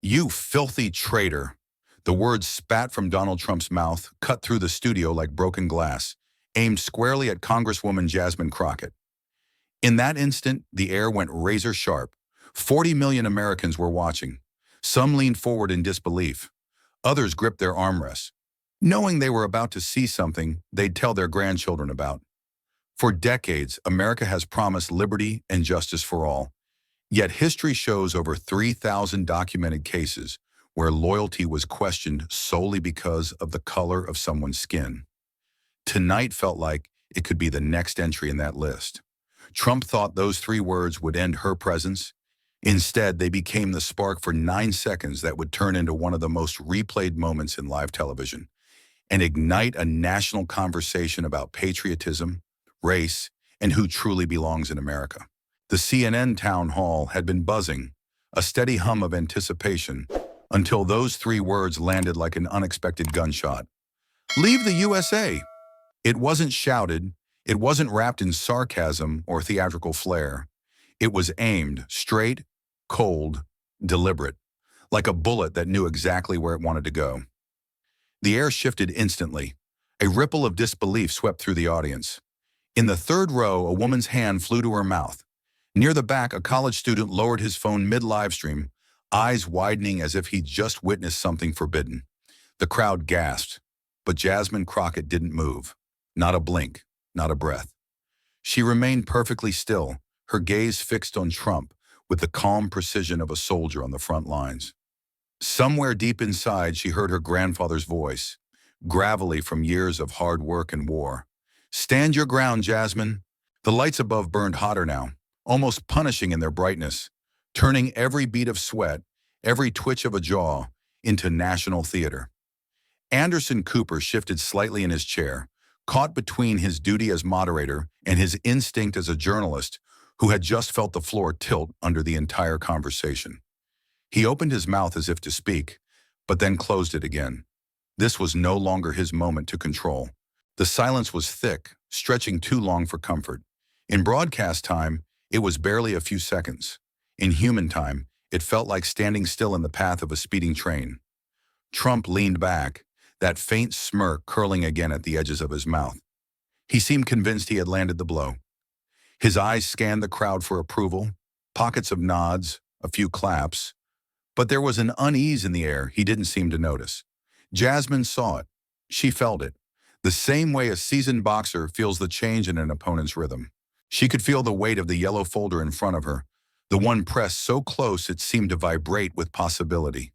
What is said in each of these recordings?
You filthy traitor. The words spat from Donald Trump's mouth cut through the studio like broken glass, aimed squarely at Congresswoman Jasmine Crockett. In that instant, the air went razor sharp. 40 million Americans were watching. Some leaned forward in disbelief. Others gripped their armrests, knowing they were about to see something they'd tell their grandchildren about. For decades, America has promised liberty and justice for all. Yet history shows over 3,000 documented cases where loyalty was questioned solely because of the color of someone's skin. Tonight felt like it could be the next entry in that list. Trump thought those three words would end her presence. Instead, they became the spark for 9 seconds that would turn into one of the most replayed moments in live television and ignite a national conversation about patriotism, race, and who truly belongs in America. The CNN town hall had been buzzing, a steady hum of anticipation, until those three words landed like an unexpected gunshot. Leave the USA! It wasn't shouted, it wasn't wrapped in sarcasm or theatrical flair. It was aimed, straight, cold, deliberate, like a bullet that knew exactly where it wanted to go. The air shifted instantly. A ripple of disbelief swept through the audience. In the third row, a woman's hand flew to her mouth. Near the back, a college student lowered his phone mid-livestream, eyes widening as if he'd just witnessed something forbidden. The crowd gasped, but Jasmine Crockett didn't move. Not a blink, not a breath. She remained perfectly still, her gaze fixed on Trump with the calm precision of a soldier on the front lines. Somewhere deep inside, she heard her grandfather's voice, gravelly from years of hard work and war. Stand your ground, Jasmine. The lights above burned hotter now, almost punishing in their brightness, turning every beat of sweat, every twitch of a jaw, into national theater. Anderson Cooper shifted slightly in his chair, caught between his duty as moderator and his instinct as a journalist who had just felt the floor tilt under the entire conversation. He opened his mouth as if to speak, but then closed it again. This was no longer his moment to control. The silence was thick, stretching too long for comfort. In broadcast time, it was barely a few seconds. In human time, it felt like standing still in the path of a speeding train. Trump leaned back, that faint smirk curling again at the edges of his mouth. He seemed convinced he had landed the blow. His eyes scanned the crowd for approval, pockets of nods, a few claps, but there was an unease in the air he didn't seem to notice. Jasmine saw it. She felt it, the same way a seasoned boxer feels the change in an opponent's rhythm. She could feel the weight of the yellow folder in front of her, the one pressed so close it seemed to vibrate with possibility.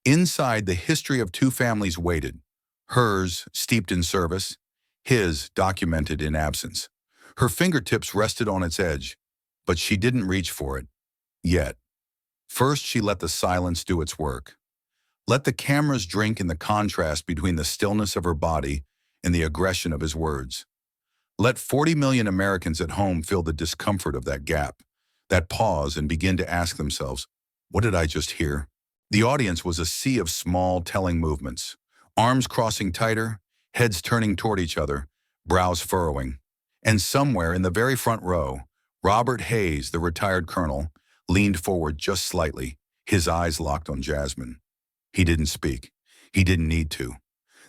Inside, the history of two families waited, hers steeped in service, his documented in absence. Her fingertips rested on its edge, but she didn't reach for it, yet. First, she let the silence do its work. Let the cameras drink in the contrast between the stillness of her body and the aggression of his words. Let 40 million Americans at home feel the discomfort of that gap, that pause, and begin to ask themselves, what did I just hear? The audience was a sea of small, telling movements, arms crossing tighter, heads turning toward each other, brows furrowing. And somewhere in the very front row, Robert Hayes, the retired colonel, leaned forward just slightly, his eyes locked on Jasmine. He didn't speak. He didn't need to.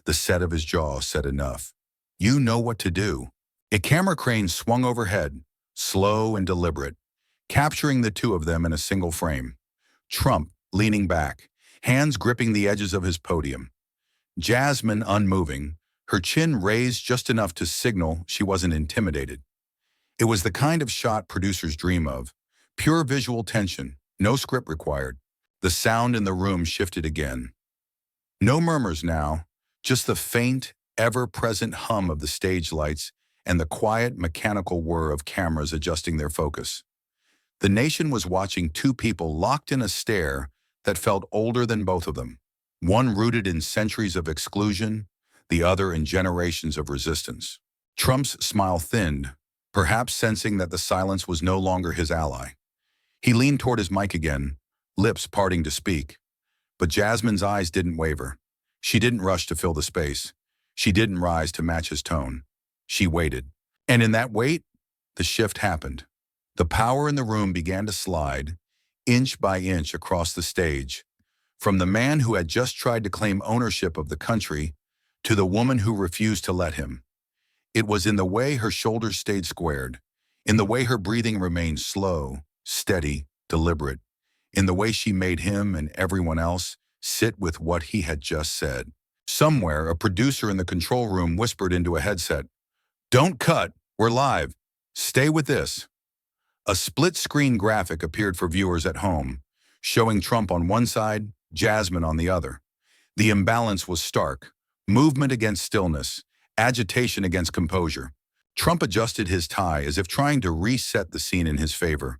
The set of his jaw said enough. You know what to do. A camera crane swung overhead, slow and deliberate, capturing the two of them in a single frame. Trump leaning back, hands gripping the edges of his podium. Jasmine unmoving, her chin raised just enough to signal she wasn't intimidated. It was the kind of shot producers dream of. Pure visual tension, no script required. The sound in the room shifted again. No murmurs now, just the faint, ever-present hum of the stage lights and the quiet, mechanical whir of cameras adjusting their focus. The nation was watching two people locked in a stare that felt older than both of them, one rooted in centuries of exclusion, the other in generations of resistance. Trump's smile thinned, perhaps sensing that the silence was no longer his ally. He leaned toward his mic again, lips parting to speak. But Jasmine's eyes didn't waver. She didn't rush to fill the space. She didn't rise to match his tone. She waited. And in that wait, the shift happened. The power in the room began to slide, inch by inch across the stage. From the man who had just tried to claim ownership of the country to the woman who refused to let him. It was in the way her shoulders stayed squared, in the way her breathing remained slow, steady, deliberate, in the way she made him and everyone else sit with what he had just said. Somewhere, a producer in the control room whispered into a headset, "Don't cut, we're live. Stay with this." A split-screen graphic appeared for viewers at home, showing Trump on one side, Jasmine on the other. The imbalance was stark. Movement against stillness, agitation against composure. Trump adjusted his tie as if trying to reset the scene in his favor.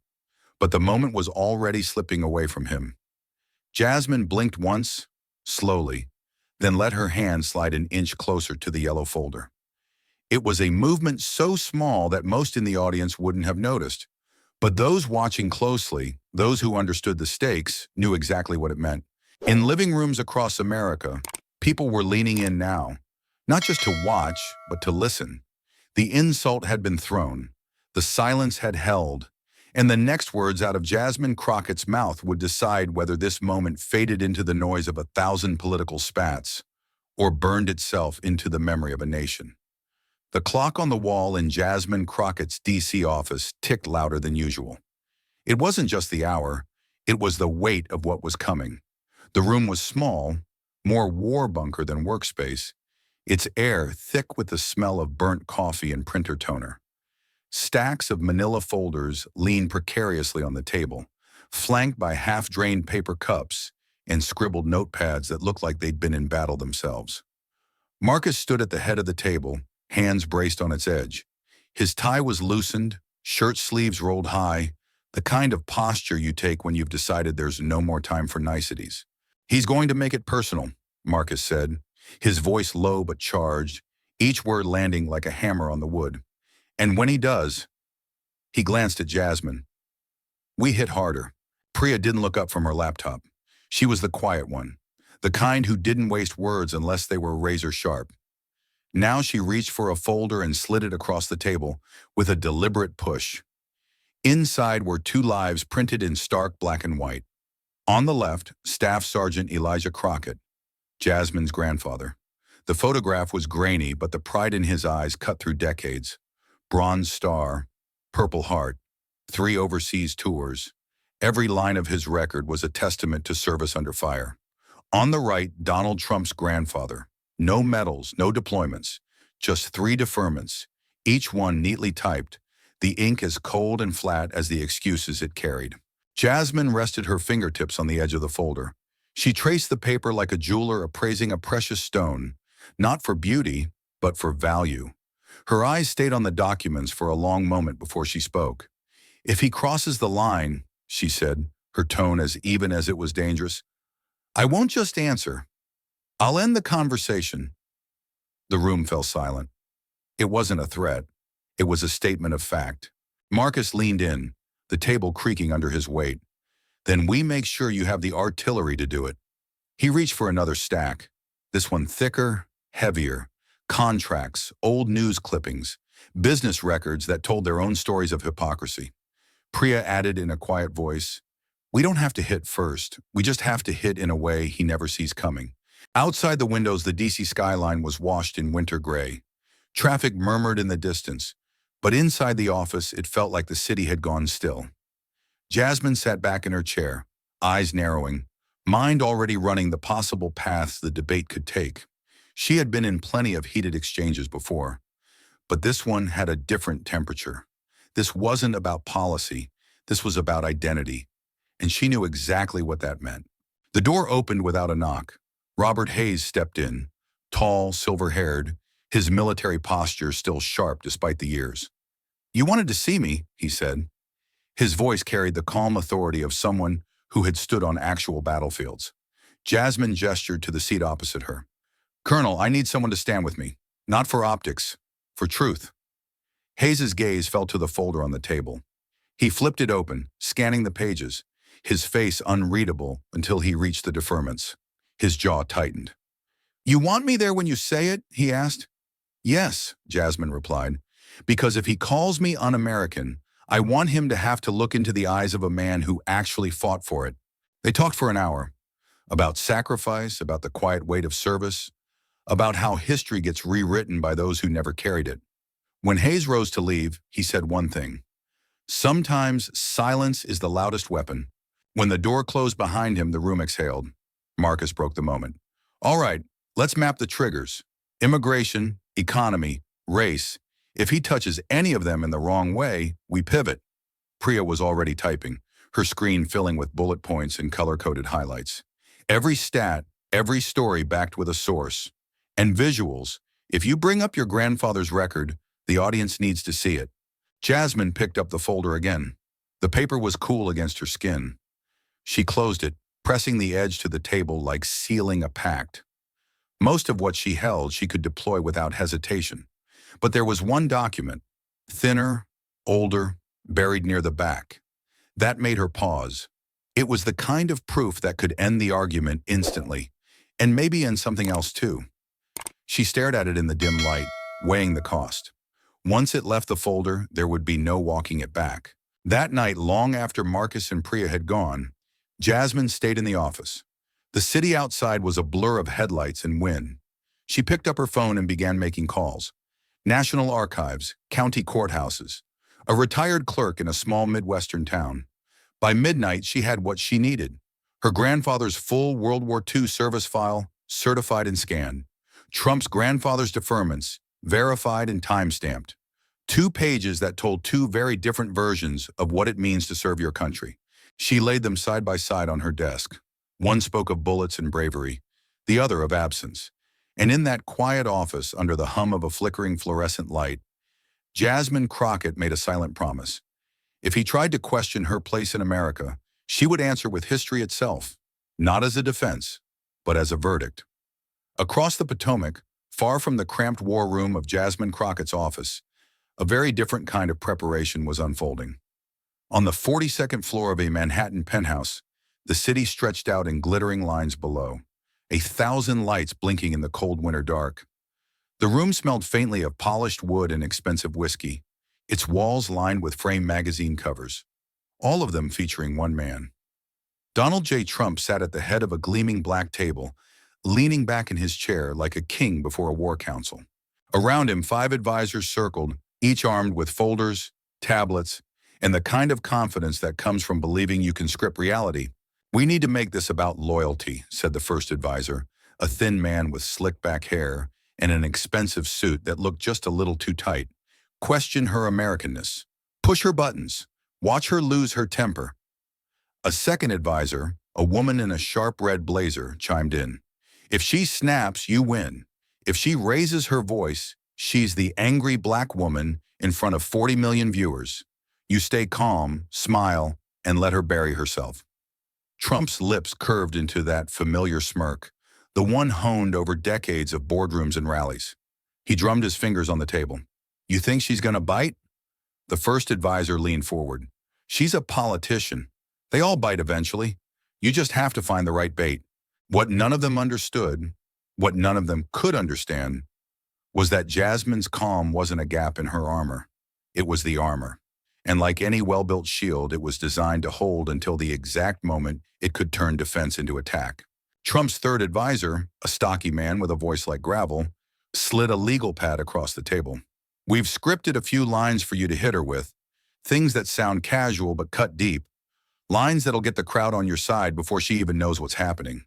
But the moment was already slipping away from him. Jasmine blinked once, slowly, then let her hand slide an inch closer to the yellow folder. It was a movement so small that most in the audience wouldn't have noticed. But those watching closely, those who understood the stakes, knew exactly what it meant. In living rooms across America, people were leaning in now, not just to watch, but to listen. The insult had been thrown, the silence had held, and the next words out of Jasmine Crockett's mouth would decide whether this moment faded into the noise of 1,000 political spats or burned itself into the memory of a nation. The clock on the wall in Jasmine Crockett's D.C. office ticked louder than usual. It wasn't just the hour, it was the weight of what was coming. The room was small, more war bunker than workspace, its air thick with the smell of burnt coffee and printer toner. Stacks of manila folders leaned precariously on the table, flanked by half-drained paper cups and scribbled notepads that looked like they'd been in battle themselves. Marcus stood at the head of the table, hands braced on its edge. His tie was loosened, shirt sleeves rolled high, the kind of posture you take when you've decided there's no more time for niceties. "He's going to make it personal," Marcus said, his voice low but charged, each word landing like a hammer on the wood. "And when he does," he glanced at Jasmine. "We hit harder." Priya didn't look up from her laptop. She was the quiet one, the kind who didn't waste words unless they were razor sharp. Now she reached for a folder and slid it across the table with a deliberate push. Inside were two lives printed in stark black and white. On the left, Staff Sergeant Elijah Crockett, Jasmine's grandfather. The photograph was grainy, but the pride in his eyes cut through decades. Bronze Star, Purple Heart, 3 overseas tours. Every line of his record was a testament to service under fire. On the right, Donald Trump's grandfather. No medals, no deployments, just 3 deferments, each one neatly typed, the ink as cold and flat as the excuses it carried. Jasmine rested her fingertips on the edge of the folder. She traced the paper like a jeweler appraising a precious stone, not for beauty, but for value. Her eyes stayed on the documents for a long moment before she spoke. "If he crosses the line," she said, her tone as even as it was dangerous, "I won't just answer. I'll end the conversation." The room fell silent. It wasn't a threat. It was a statement of fact. Marcus leaned in, the table creaking under his weight. "Then we make sure you have the artillery to do it." He reached for another stack, this one thicker, heavier. Contracts, old news clippings, business records that told their own stories of hypocrisy. Priya added in a quiet voice, "We don't have to hit first. We just have to hit in a way he never sees coming." Outside the windows, the DC skyline was washed in winter gray. Traffic murmured in the distance, but inside the office, it felt like the city had gone still. Jasmine sat back in her chair, eyes narrowing, mind already running the possible paths the debate could take. She had been in plenty of heated exchanges before, but this one had a different temperature. This wasn't about policy, this was about identity, and she knew exactly what that meant. The door opened without a knock. Robert Hayes stepped in, tall, silver-haired, his military posture still sharp despite the years. "You wanted to see me," he said. His voice carried the calm authority of someone who had stood on actual battlefields. Jasmine gestured to the seat opposite her. "Colonel, I need someone to stand with me. Not for optics, for truth." Hayes's gaze fell to the folder on the table. He flipped it open, scanning the pages, his face unreadable until he reached the deferments. His jaw tightened. "You want me there when you say it?" he asked. "Yes," Jasmine replied, "because if he calls me un-American, I want him to have to look into the eyes of a man who actually fought for it." They talked for an hour. about sacrifice, about the quiet weight of service, about how history gets rewritten by those who never carried it. When Hayes rose to leave, he said one thing: sometimes silence is the loudest weapon. When the door closed behind him, the room exhaled. Marcus broke the moment. All right, let's map the triggers. Immigration, economy, race. If he touches any of them in the wrong way, we pivot. Priya was already typing, her screen filling with bullet points and color-coded highlights. Every stat, every story backed with a source. And visuals. If you bring up your grandfather's record, the audience needs to see it. Jasmine picked up the folder again. The paper was cool against her skin. She closed it, pressing the edge to the table like sealing a pact. Most of what she held she could deploy without hesitation. But there was one document, thinner, older, buried near the back. That made her pause. It was the kind of proof that could end the argument instantly, and maybe end something else too. She stared at it in the dim light, weighing the cost. Once it left the folder, there would be no walking it back. That night, long after Marcus and Priya had gone, Jasmine stayed in the office. The city outside was a blur of headlights and wind. She picked up her phone and began making calls. National archives, county courthouses, a retired clerk in a small Midwestern town. By midnight, she had what she needed: her grandfather's full World War II service file, certified and scanned. Trump's grandfather's deferments, verified and time-stamped. 2 pages that told 2 very different versions of what it means to serve your country. She laid them side by side on her desk. One spoke of bullets and bravery, the other of absence. And in that quiet office, under the hum of a flickering fluorescent light, Jasmine Crockett made a silent promise. If he tried to question her place in America, she would answer with history itself, not as a defense, but as a verdict. Across the Potomac, far from the cramped war room of Jasmine Crockett's office, a very different kind of preparation was unfolding. On the 42nd floor of a Manhattan penthouse, the city stretched out in glittering lines below, 1,000 lights blinking in the cold winter dark. The room smelled faintly of polished wood and expensive whiskey, its walls lined with framed magazine covers, all of them featuring one man. Donald J. Trump sat at the head of a gleaming black table, leaning back in his chair like a king before a war council. Around him, 5 advisors circled, each armed with folders, tablets, and the kind of confidence that comes from believing you can script reality. We need to make this about loyalty, said the first advisor, a thin man with slick back hair and an expensive suit that looked just a little too tight. Question her Americanness. Push her buttons. Watch her lose her temper. A second advisor, a woman in a sharp red blazer, chimed in. If she snaps, you win. If she raises her voice, she's the angry black woman in front of 40 million viewers. You stay calm, smile, and let her bury herself. Trump's lips curved into that familiar smirk, the one honed over decades of boardrooms and rallies. He drummed his fingers on the table. You think she's gonna bite? The first advisor leaned forward. She's a politician. They all bite eventually. You just have to find the right bait. What none of them understood, what none of them could understand, was that Jasmine's calm wasn't a gap in her armor. It was the armor. And like any well-built shield, it was designed to hold until the exact moment it could turn defense into attack. Trump's third advisor, a stocky man with a voice like gravel, slid a legal pad across the table. We've scripted a few lines for you to hit her with, things that sound casual but cut deep, lines that'll get the crowd on your side before she even knows what's happening.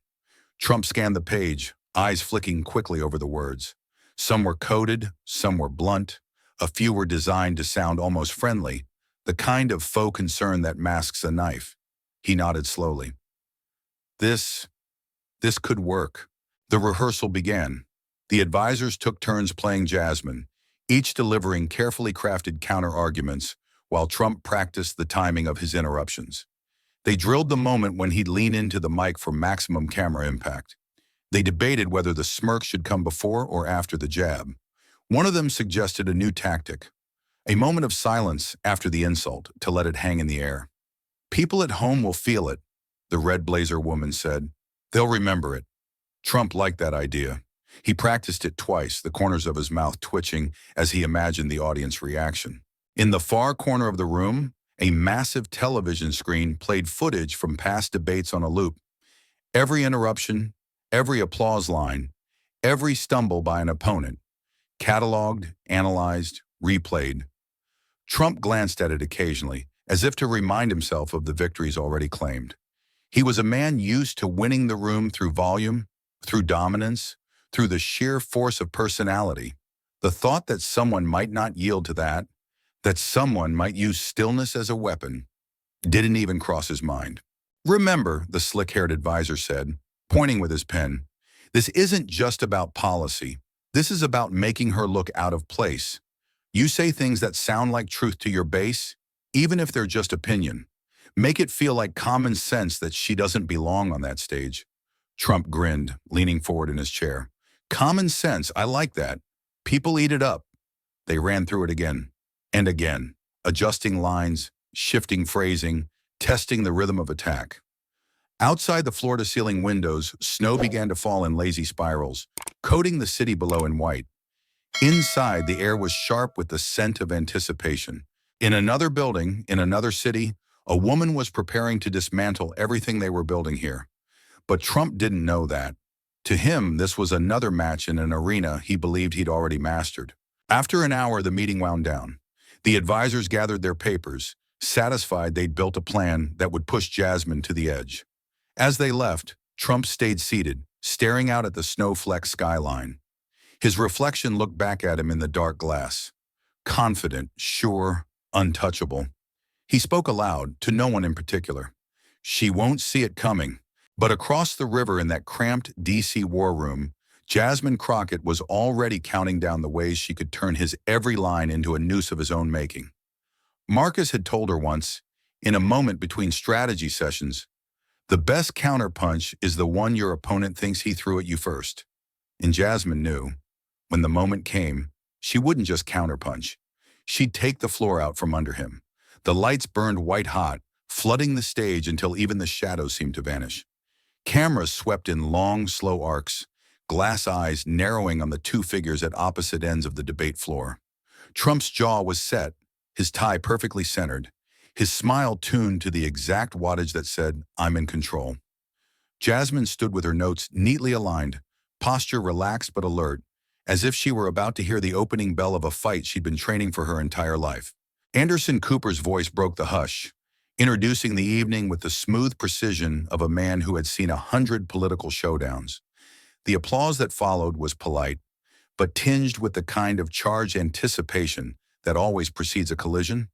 Trump scanned the page, eyes flicking quickly over the words. Some were coded, some were blunt, a few were designed to sound almost friendly, the kind of faux concern that masks a knife. He nodded slowly. This could work. The rehearsal began. The advisors took turns playing Jasmine, each delivering carefully crafted counter-arguments while Trump practiced the timing of his interruptions. They drilled the moment when he'd lean into the mic for maximum camera impact. They debated whether the smirk should come before or after the jab. One of them suggested a new tactic, a moment of silence after the insult to let it hang in the air. People at home will feel it, the red blazer woman said. They'll remember it. Trump liked that idea. He practiced it twice, the corners of his mouth twitching as he imagined the audience reaction. In the far corner of the room, a massive television screen played footage from past debates on a loop. Every interruption, every applause line, every stumble by an opponent, cataloged, analyzed, replayed. Trump glanced at it occasionally, as if to remind himself of the victories already claimed. He was a man used to winning the room through volume, through dominance, through the sheer force of personality. The thought that someone might not yield to that someone might use stillness as a weapon, didn't even cross his mind. Remember, the slick-haired advisor said, pointing with his pen, this isn't just about policy. This is about making her look out of place. You say things that sound like truth to your base, even if they're just opinion. Make it feel like common sense that she doesn't belong on that stage. Trump grinned, leaning forward in his chair. Common sense, I like that. People eat it up. They ran through it again and again, adjusting lines, shifting phrasing, testing the rhythm of attack. Outside the floor-to-ceiling windows, snow began to fall in lazy spirals, coating the city below in white. Inside, the air was sharp with the scent of anticipation. In another building, in another city, a woman was preparing to dismantle everything they were building here. But Trump didn't know that. To him, this was another match in an arena he believed he'd already mastered. After an hour, the meeting wound down. The advisors gathered their papers, satisfied they'd built a plan that would push Jasmine to the edge. As they left, Trump stayed seated, staring out at the snow-flecked skyline. His reflection looked back at him in the dark glass. Confident, sure, untouchable. He spoke aloud, to no one in particular. She won't see it coming. But across the river in that cramped D.C. war room, Jasmine Crockett was already counting down the ways she could turn his every line into a noose of his own making. Marcus had told her once, in a moment between strategy sessions, the best counterpunch is the one your opponent thinks he threw at you first. And Jasmine knew, when the moment came, she wouldn't just counterpunch. She'd take the floor out from under him. The lights burned white hot, flooding the stage until even the shadows seemed to vanish. Cameras swept in long, slow arcs, glass eyes narrowing on the two figures at opposite ends of the debate floor. Trump's jaw was set, his tie perfectly centered, his smile tuned to the exact wattage that said, I'm in control. Jasmine stood with her notes neatly aligned, posture relaxed but alert, as if she were about to hear the opening bell of a fight she'd been training for her entire life. Anderson Cooper's voice broke the hush, introducing the evening with the smooth precision of a man who had seen 100 political showdowns. The applause that followed was polite, but tinged with the kind of charged anticipation that always precedes a collision.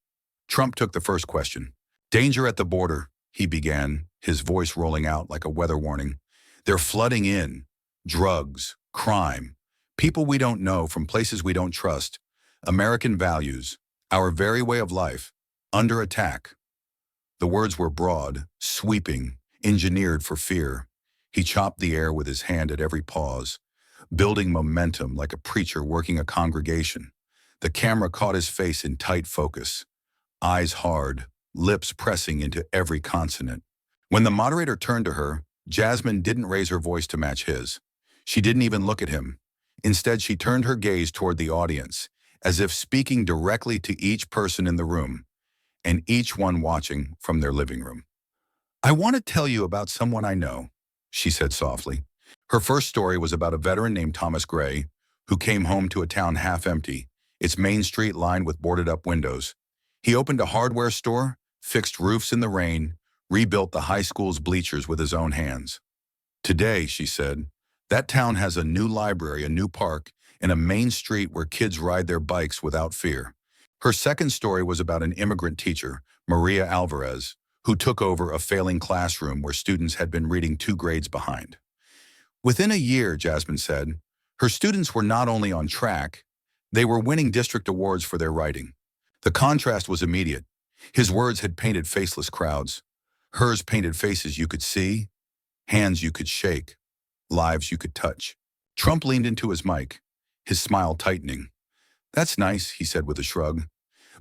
Trump took the first question. Danger at the border, he began, his voice rolling out like a weather warning. They're flooding in. Drugs, crime, people we don't know from places we don't trust, American values, our very way of life, under attack. The words were broad, sweeping, engineered for fear. He chopped the air with his hand at every pause, building momentum like a preacher working a congregation. The camera caught his face in tight focus, eyes hard, lips pressing into every consonant. When the moderator turned to her, Jasmine didn't raise her voice to match his. She didn't even look at him. Instead, she turned her gaze toward the audience, as if speaking directly to each person in the room, and each one watching from their living room. I want to tell you about someone I know, she said softly. Her first story was about a veteran named Thomas Gray, who came home to a town half empty, its main street lined with boarded-up windows. He opened a hardware store, fixed roofs in the rain, rebuilt the high school's bleachers with his own hands. Today, she said, that town has a new library, a new park, and a main street where kids ride their bikes without fear. Her second story was about an immigrant teacher, Maria Alvarez, who took over a failing classroom where students had been reading 2 grades behind. Within a year, Jasmine said, her students were not only on track, they were winning district awards for their writing. The contrast was immediate. His words had painted faceless crowds. Hers painted faces you could see, hands you could shake, lives you could touch. Trump leaned into his mic, his smile tightening. That's nice, he said with a shrug.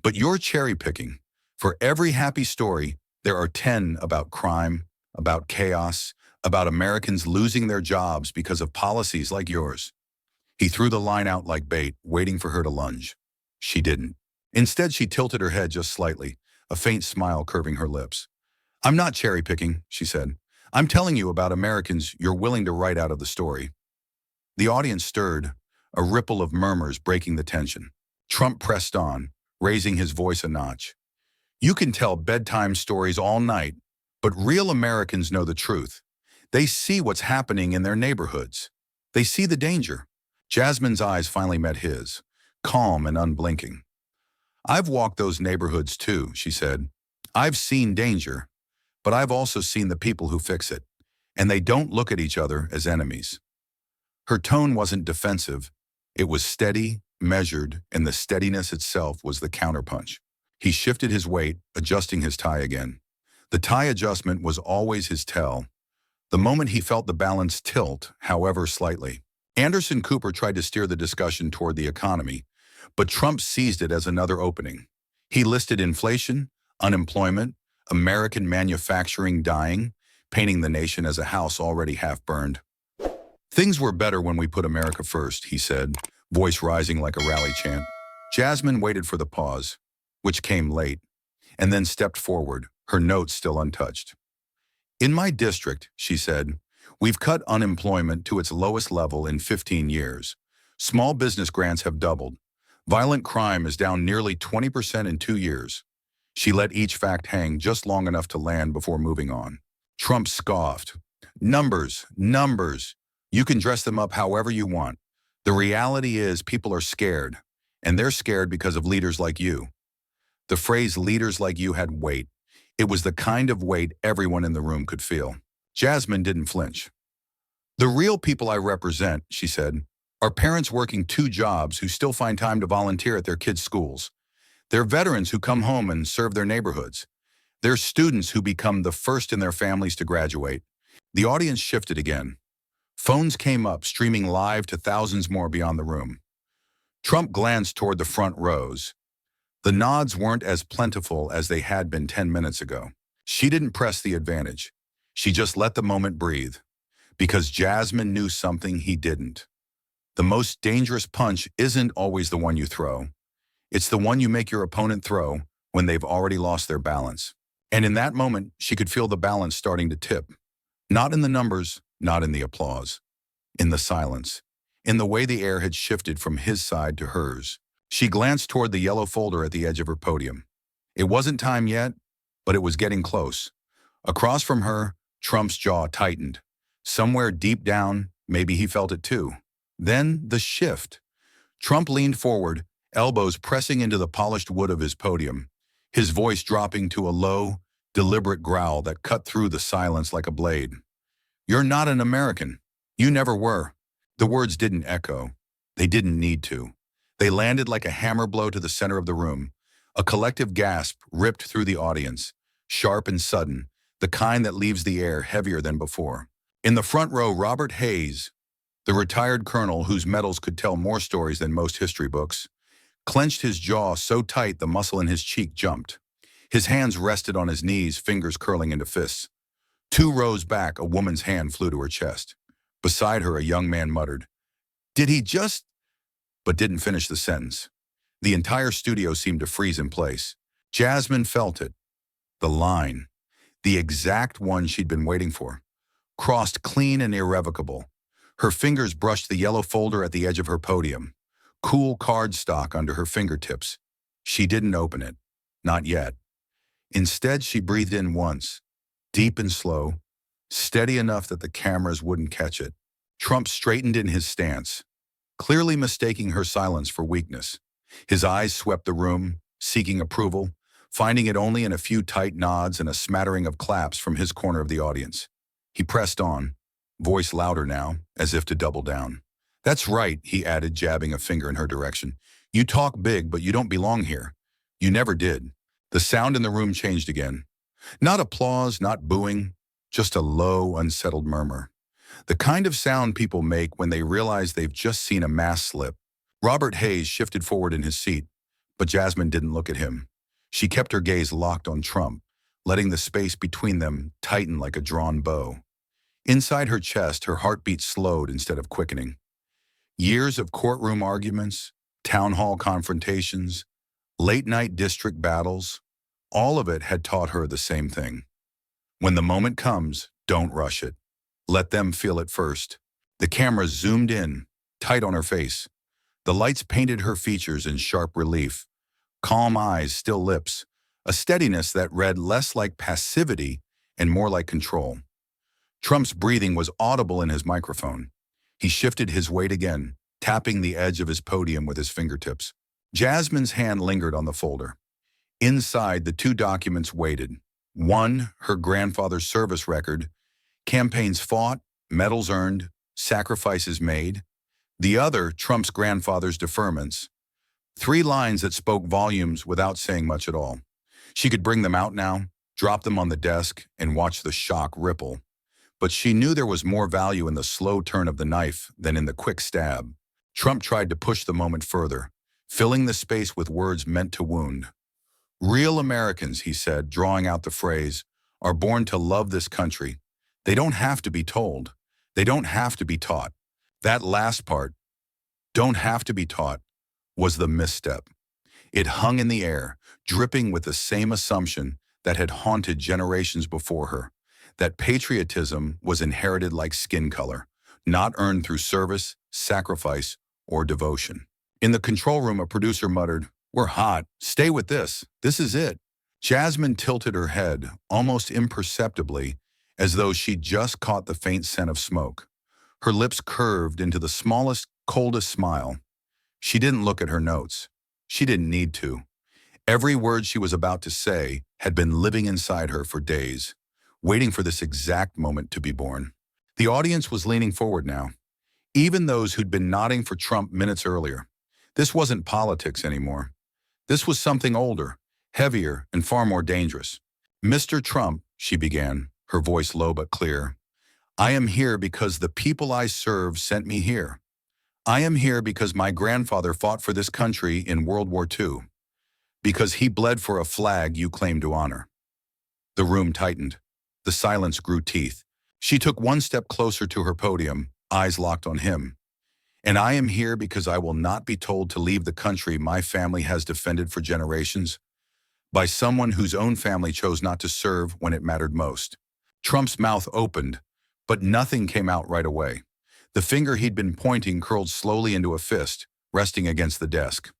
But you're cherry-picking. For every happy story, there are 10 about crime, about chaos, about Americans losing their jobs because of policies like yours. He threw the line out like bait, waiting for her to lunge. She didn't. Instead, she tilted her head just slightly, a faint smile curving her lips. I'm not cherry-picking, she said. I'm telling you about Americans you're willing to write out of the story. The audience stirred, a ripple of murmurs breaking the tension. Trump pressed on, raising his voice a notch. You can tell bedtime stories all night, but real Americans know the truth. They see what's happening in their neighborhoods. They see the danger. Jasmine's eyes finally met his, calm and unblinking. I've walked those neighborhoods too, she said. I've seen danger, but I've also seen the people who fix it, and they don't look at each other as enemies. Her tone wasn't defensive. It was steady, measured, and the steadiness itself was the counterpunch. He shifted his weight, adjusting his tie again. The tie adjustment was always his tell. The moment he felt the balance tilt, however slightly. Anderson Cooper tried to steer the discussion toward the economy, but Trump seized it as another opening. He listed inflation, unemployment, American manufacturing dying, painting the nation as a house already half burned. Things were better when we put America first, he said, voice rising like a rally chant. Jasmine waited for the pause, which came late, and then stepped forward, her notes still untouched. In my district, she said, we've cut unemployment to its lowest level in 15 years. Small business grants have doubled. Violent crime is down nearly 20% in 2 years. She let each fact hang just long enough to land before moving on. Trump scoffed. Numbers, numbers. You can dress them up however you want. The reality is people are scared, and they're scared because of leaders like you. The phrase leaders like you had weight. It was the kind of weight everyone in the room could feel. Jasmine didn't flinch. The real people I represent, she said, are parents working 2 jobs who still find time to volunteer at their kids' schools. They're veterans who come home and serve their neighborhoods. They're students who become the first in their families to graduate. The audience shifted again. Phones came up, streaming live to thousands more beyond the room. Trump glanced toward the front rows. The nods weren't as plentiful as they had been 10 minutes ago. She didn't press the advantage. She just let the moment breathe. Because Jasmine knew something he didn't. The most dangerous punch isn't always the one you throw. It's the one you make your opponent throw when they've already lost their balance. And in that moment, she could feel the balance starting to tip. Not in the numbers, not in the applause. In the silence. In the way the air had shifted from his side to hers. She glanced toward the yellow folder at the edge of her podium. It wasn't time yet, but it was getting close. Across from her, Trump's jaw tightened. Somewhere deep down, maybe he felt it too. Then the shift. Trump leaned forward, elbows pressing into the polished wood of his podium, his voice dropping to a low, deliberate growl that cut through the silence like a blade. You're not an American. You never were. The words didn't echo. They didn't need to. They landed like a hammer blow to the center of the room. A collective gasp ripped through the audience, sharp and sudden, the kind that leaves the air heavier than before. In the front row, Robert Hayes, the retired colonel whose medals could tell more stories than most history books, clenched his jaw so tight the muscle in his cheek jumped. His hands rested on his knees, fingers curling into fists. 2 rows back, a woman's hand flew to her chest. Beside her, a young man muttered, "Did he just—" but didn't finish the sentence. The entire studio seemed to freeze in place. Jasmine felt it. The line. The exact one she'd been waiting for. Crossed clean and irrevocable. Her fingers brushed the yellow folder at the edge of her podium. Cool cardstock under her fingertips. She didn't open it. Not yet. Instead, she breathed in once. Deep and slow. Steady enough that the cameras wouldn't catch it. Trump straightened in his stance, clearly mistaking her silence for weakness. His eyes swept the room, seeking approval, finding it only in a few tight nods and a smattering of claps from his corner of the audience. He pressed on, voice louder now, as if to double down. "That's right," he added, jabbing a finger in her direction. "You talk big, but you don't belong here. You never did." The sound in the room changed again. Not applause, not booing, just a low, unsettled murmur. The kind of sound people make when they realize they've just seen a mask slip. Robert Hayes shifted forward in his seat, but Jasmine didn't look at him. She kept her gaze locked on Trump, letting the space between them tighten like a drawn bow. Inside her chest, her heartbeat slowed instead of quickening. Years of courtroom arguments, town hall confrontations, late-night district battles, all of it had taught her the same thing. When the moment comes, Don't rush it. Let them feel it first. The camera zoomed in, tight on her face. The lights painted her features in sharp relief. Calm eyes, still lips. A steadiness that read less like passivity and more like control. Trump's breathing was audible in his microphone. He shifted his weight again, tapping the edge of his podium with his fingertips. Jasmine's hand lingered on the folder. Inside, the two documents waited. One, her grandfather's service record, campaigns fought, medals earned, sacrifices made. The other, Trump's grandfather's deferments. 3 lines that spoke volumes without saying much at all. She could bring them out now, drop them on the desk, and watch the shock ripple. But she knew there was more value in the slow turn of the knife than in the quick stab. Trump tried to push the moment further, filling the space with words meant to wound. Real Americans, he said, drawing out the phrase, are born to love this country. They don't have to be told. They don't have to be taught. That last part, don't have to be taught, was the misstep. It hung in the air, dripping with the same assumption that had haunted generations before her, that patriotism was inherited like skin color, not earned through service, sacrifice, or devotion. In the control room, a producer muttered, "We're hot. Stay with this. This is it." Jasmine tilted her head, almost imperceptibly, as though she'd just caught the faint scent of smoke. Her lips curved into the smallest, coldest smile. She didn't look at her notes. She didn't need to. Every word she was about to say had been living inside her for days, waiting for this exact moment to be born. The audience was leaning forward now, even those who'd been nodding for Trump minutes earlier. This wasn't politics anymore. This was something older, heavier, and far more dangerous. "Mr. Trump," she began, her voice low but clear, "I am here because the people I serve sent me here. I am here because my grandfather fought for this country in World War II, because he bled for a flag you claim to honor." The room tightened. The silence grew teeth. She took one step closer to her podium, eyes locked on him. "And I am here because I will not be told to leave the country my family has defended for generations, by someone whose own family chose not to serve when it mattered most." Trump's mouth opened, but nothing came out right away. The finger he'd been pointing curled slowly into a fist, resting against the desk.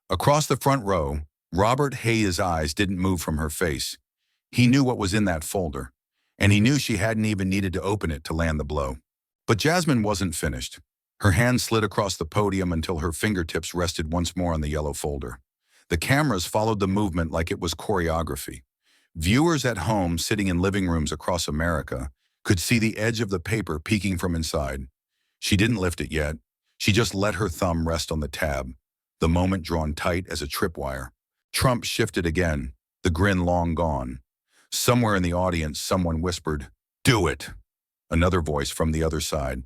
Across the front row, Robert Hayes' eyes didn't move from her face. He knew what was in that folder, and he knew she hadn't even needed to open it to land the blow. But Jasmine wasn't finished. Her hand slid across the podium until her fingertips rested once more on the yellow folder. The cameras followed the movement like it was choreography. Viewers at home, sitting in living rooms across America, could see the edge of the paper peeking from inside. She didn't lift it yet. She just let her thumb rest on the tab, the moment drawn tight as a tripwire. Trump shifted again, the grin long gone. Somewhere in the audience, someone whispered, "Do it." Another voice from the other side,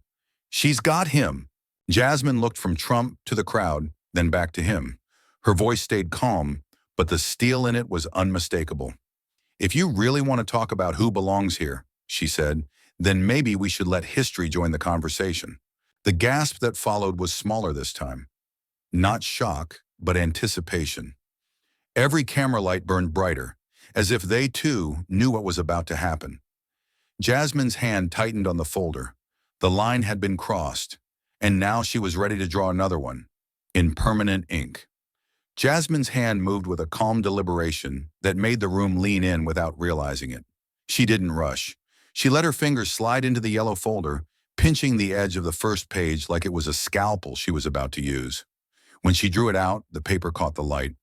"She's got him." Jasmine looked from Trump to the crowd, then back to him. Her voice stayed calm, but the steel in it was unmistakable. "If you really want to talk about who belongs here," she said, "then maybe we should let history join the conversation." The gasp that followed was smaller this time. Not shock, but anticipation. Every camera light burned brighter, as if they too knew what was about to happen. Jasmine's hand tightened on the folder. The line had been crossed, and now she was ready to draw another one, in permanent ink. Jasmine's hand moved with a calm deliberation that made the room lean in without realizing it. She didn't rush. She let her fingers slide into the yellow folder, pinching the edge of the first page like it was a scalpel she was about to use. When she drew it out, the paper caught the light.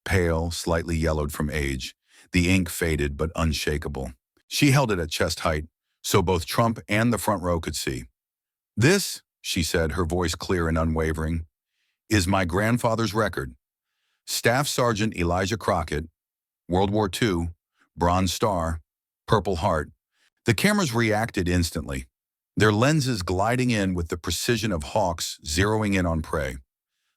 Pale, slightly yellowed from age, the ink faded but unshakable. She held it at chest height, so both Trump and the front row could see. "This," she said, her voice clear and unwavering, "is my grandfather's record. Staff Sergeant Elijah Crockett, World War II, Bronze Star, Purple Heart." The cameras reacted instantly, their lenses gliding in with the precision of hawks zeroing in on prey.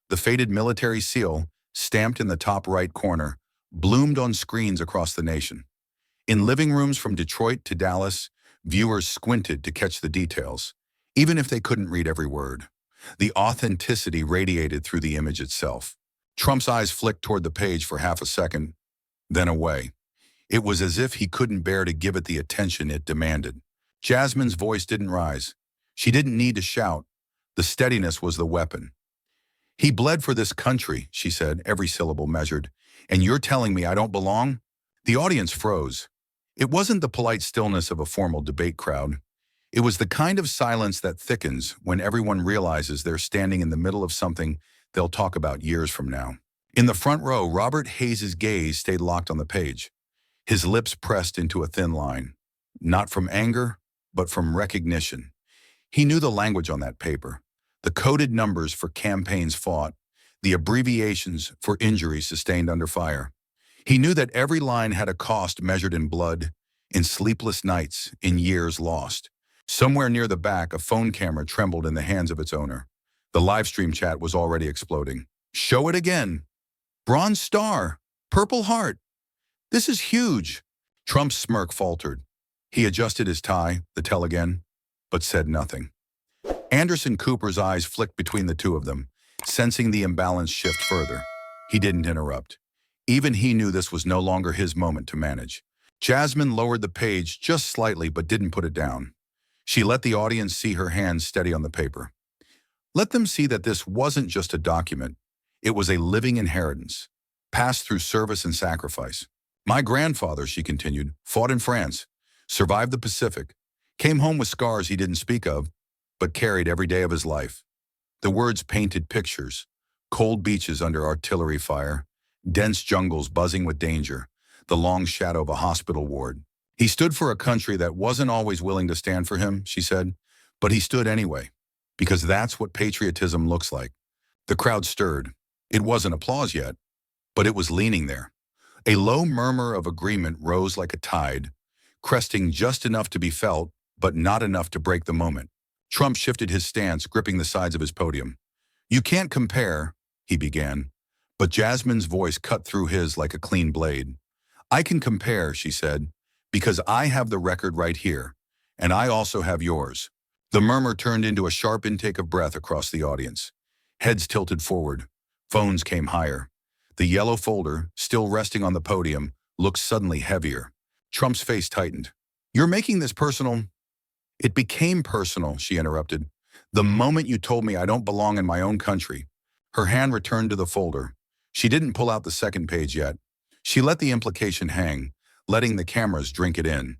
The faded military seal, stamped in the top right corner, bloomed on screens across the nation. In living rooms from Detroit to Dallas, viewers squinted to catch the details, even if they couldn't read every word. The authenticity radiated through the image itself. Trump's eyes flicked toward the page for half a second, then away. It was as if he couldn't bear to give it the attention it demanded. Jasmine's voice didn't rise. She didn't need to shout. The steadiness was the weapon. "He bled for this country," she said, every syllable measured. "And you're telling me I don't belong?" The audience froze. It wasn't the polite stillness of a formal debate crowd. It was the kind of silence that thickens when everyone realizes they're standing in the middle of something they'll talk about years from now. In the front row, Robert Hayes's gaze stayed locked on the page, his lips pressed into a thin line. Not from anger, but from recognition. He knew the language on that paper, the coded numbers for campaigns fought, the abbreviations for injuries sustained under fire. He knew that every line had a cost measured in blood, in sleepless nights, in years lost. Somewhere near the back, a phone camera trembled in the hands of its owner. The live stream chat was already exploding. "Show it again. Bronze star. Purple heart. This is huge." Trump's smirk faltered. He adjusted his tie, the tell again, but said nothing. Anderson Cooper's eyes flicked between the two of them, sensing the imbalance shift further. He didn't interrupt. Even he knew this was no longer his moment to manage. Jasmine lowered the page just slightly but didn't put it down. She let the audience see her hands steady on the paper. Let them see that this wasn't just a document. It was a living inheritance, passed through service and sacrifice. "My grandfather," she continued, "fought in France, survived the Pacific, came home with scars he didn't speak of, but carried every day of his life." The words painted pictures: cold beaches under artillery fire, dense jungles buzzing with danger, the long shadow of a hospital ward. "He stood for a country that wasn't always willing to stand for him," she said, "but he stood anyway, because that's what patriotism looks like." The crowd stirred. It wasn't applause yet, but it was leaning there. A low murmur of agreement rose like a tide, cresting just enough to be felt, but not enough to break the moment. Trump shifted his stance, gripping the sides of his podium. "You can't compare," he began, but Jasmine's voice cut through his like a clean blade. "I can compare," she said, "because I have the record right here, and I also have yours." The murmur turned into a sharp intake of breath across the audience. Heads tilted forward. Phones came higher. The yellow folder, still resting on the podium, looked suddenly heavier. Trump's face tightened. "You're making this personal." "It became personal," she interrupted, "the moment you told me I don't belong in my own country." Her hand returned to the folder. She didn't pull out the second page yet. She let the implication hang, letting the cameras drink it in.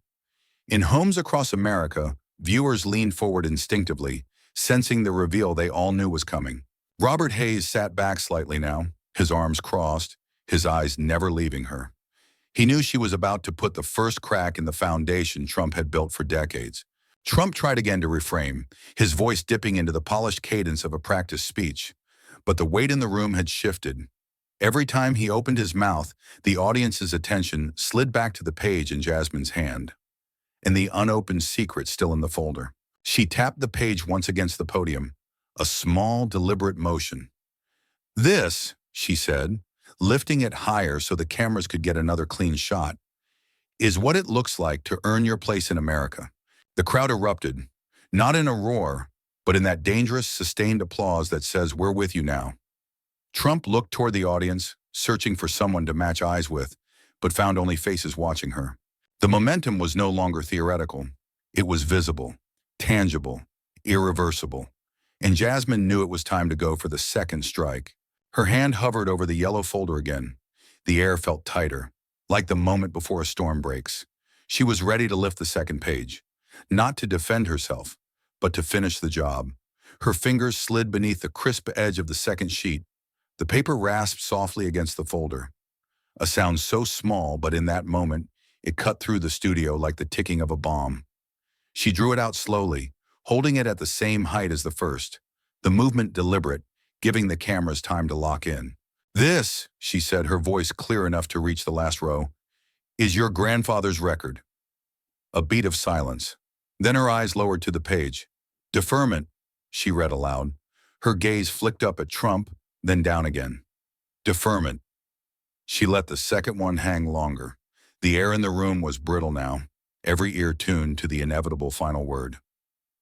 In homes across America, viewers leaned forward instinctively, sensing the reveal they all knew was coming. Robert Hayes sat back slightly now, his arms crossed, his eyes never leaving her. He knew she was about to put the first crack in the foundation Trump had built for decades. Trump tried again to reframe, his voice dipping into the polished cadence of a practiced speech. But the weight in the room had shifted. Every time he opened his mouth, the audience's attention slid back to the page in Jasmine's hand, and the unopened secret still in the folder. She tapped the page once against the podium, a small, deliberate motion. "This," she said, lifting it higher so the cameras could get another clean shot, "is what it looks like to earn your place in America." The crowd erupted, not in a roar, but in that dangerous, sustained applause that says, "We're with you now." Trump looked toward the audience, searching for someone to match eyes with, but found only faces watching her. The momentum was no longer theoretical. It was visible, tangible, irreversible. And Jasmine knew it was time to go for the second strike. Her hand hovered over the yellow folder again. The air felt tighter, like the moment before a storm breaks. She was ready to lift the second page, not to defend herself, but to finish the job. Her fingers slid beneath the crisp edge of the second sheet. The paper rasped softly against the folder. A sound so small, but in that moment, it cut through the studio like the ticking of a bomb. She drew it out slowly, holding it at the same height as the first, the movement deliberate, giving the cameras time to lock in. "This," she said, her voice clear enough to reach the last row, "is your grandfather's record." A beat of silence. Then her eyes lowered to the page. "Deferment," she read aloud. Her gaze flicked up at Trump, then down again. "Deferment." She let the second one hang longer. The air in the room was brittle now, every ear tuned to the inevitable final word.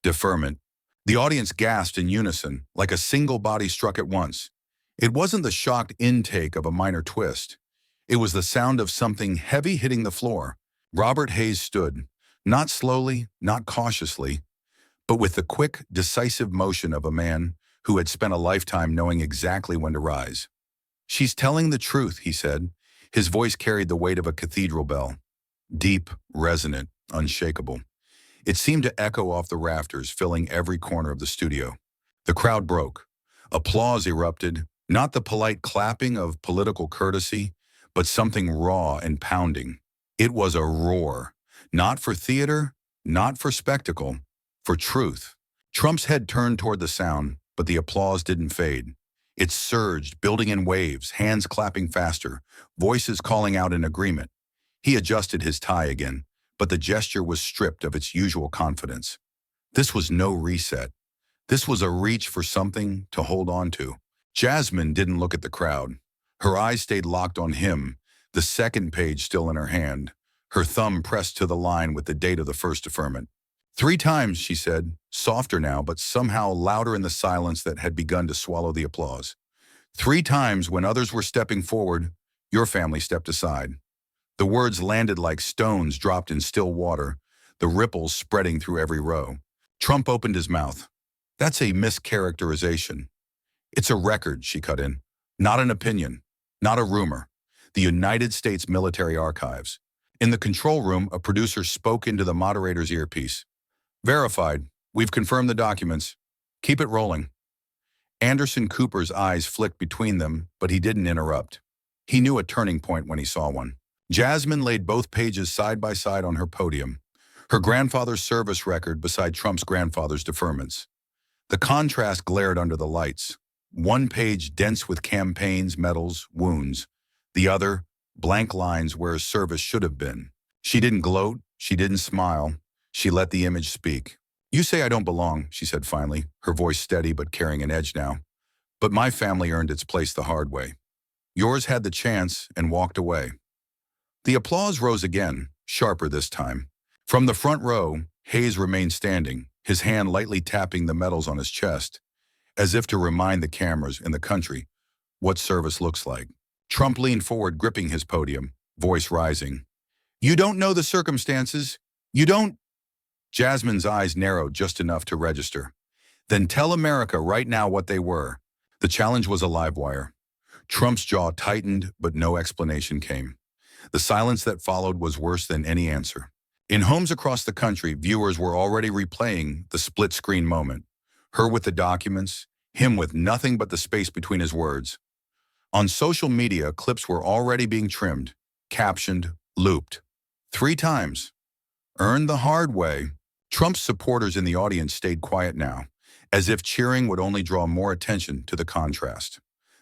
Deferment. The audience gasped in unison, like a single body struck at once. It wasn't the shocked intake of a minor twist. It was the sound of something heavy hitting the floor. Robert Hayes stood, not slowly, not cautiously, but with the quick, decisive motion of a man who had spent a lifetime knowing exactly when to rise. "She's telling the truth," he said. His voice carried the weight of a cathedral bell, deep, resonant, unshakable. It seemed to echo off the rafters, filling every corner of the studio. The crowd broke. Applause erupted, not the polite clapping of political courtesy, but something raw and pounding. It was a roar, not for theater, not for spectacle, for truth. Trump's head turned toward the sound, but the applause didn't fade. It surged, building in waves, hands clapping faster, voices calling out in agreement. He adjusted his tie again, but the gesture was stripped of its usual confidence. This was no reset. This was a reach for something to hold on to. Jasmine didn't look at the crowd. Her eyes stayed locked on him, the second page still in her hand, her thumb pressed to the line with the date of the first deferment. "3 times," she said, softer now, but somehow louder in the silence that had begun to swallow the applause. "3 times when others were stepping forward, your family stepped aside." The words landed like stones dropped in still water, the ripples spreading through every row. Trump opened his mouth. "That's a mischaracterization." "It's a record," she cut in. "Not an opinion. Not a rumor. The United States Military Archives." In the control room, a producer spoke into the moderator's earpiece. "Verified. We've confirmed the documents. Keep it rolling." Anderson Cooper's eyes flicked between them, but he didn't interrupt. He knew a turning point when he saw one. Jasmine laid both pages side by side on her podium, her grandfather's service record beside Trump's grandfather's deferments. The contrast glared under the lights. One page dense with campaigns, medals, wounds. The other, blank lines where his service should have been. She didn't gloat. She didn't smile. She let the image speak. "You say I don't belong," she said finally, her voice steady but carrying an edge now. "But my family earned its place the hard way. Yours had the chance and walked away." The applause rose again, sharper this time. From the front row, Hayes remained standing, his hand lightly tapping the medals on his chest, as if to remind the cameras in the country what service looks like. Trump leaned forward, gripping his podium, voice rising. "You don't know the circumstances. You don't—" Jasmine's eyes narrowed just enough to register. "Then tell America right now what they were." The challenge was a live wire. Trump's jaw tightened, but no explanation came. The silence that followed was worse than any answer. In homes across the country, viewers were already replaying the split-screen moment. Her with the documents, him with nothing but the space between his words. On social media, clips were already being trimmed, captioned, looped. 3 times. Earned the hard way. Trump's supporters in the audience stayed quiet now, as if cheering would only draw more attention to the contrast.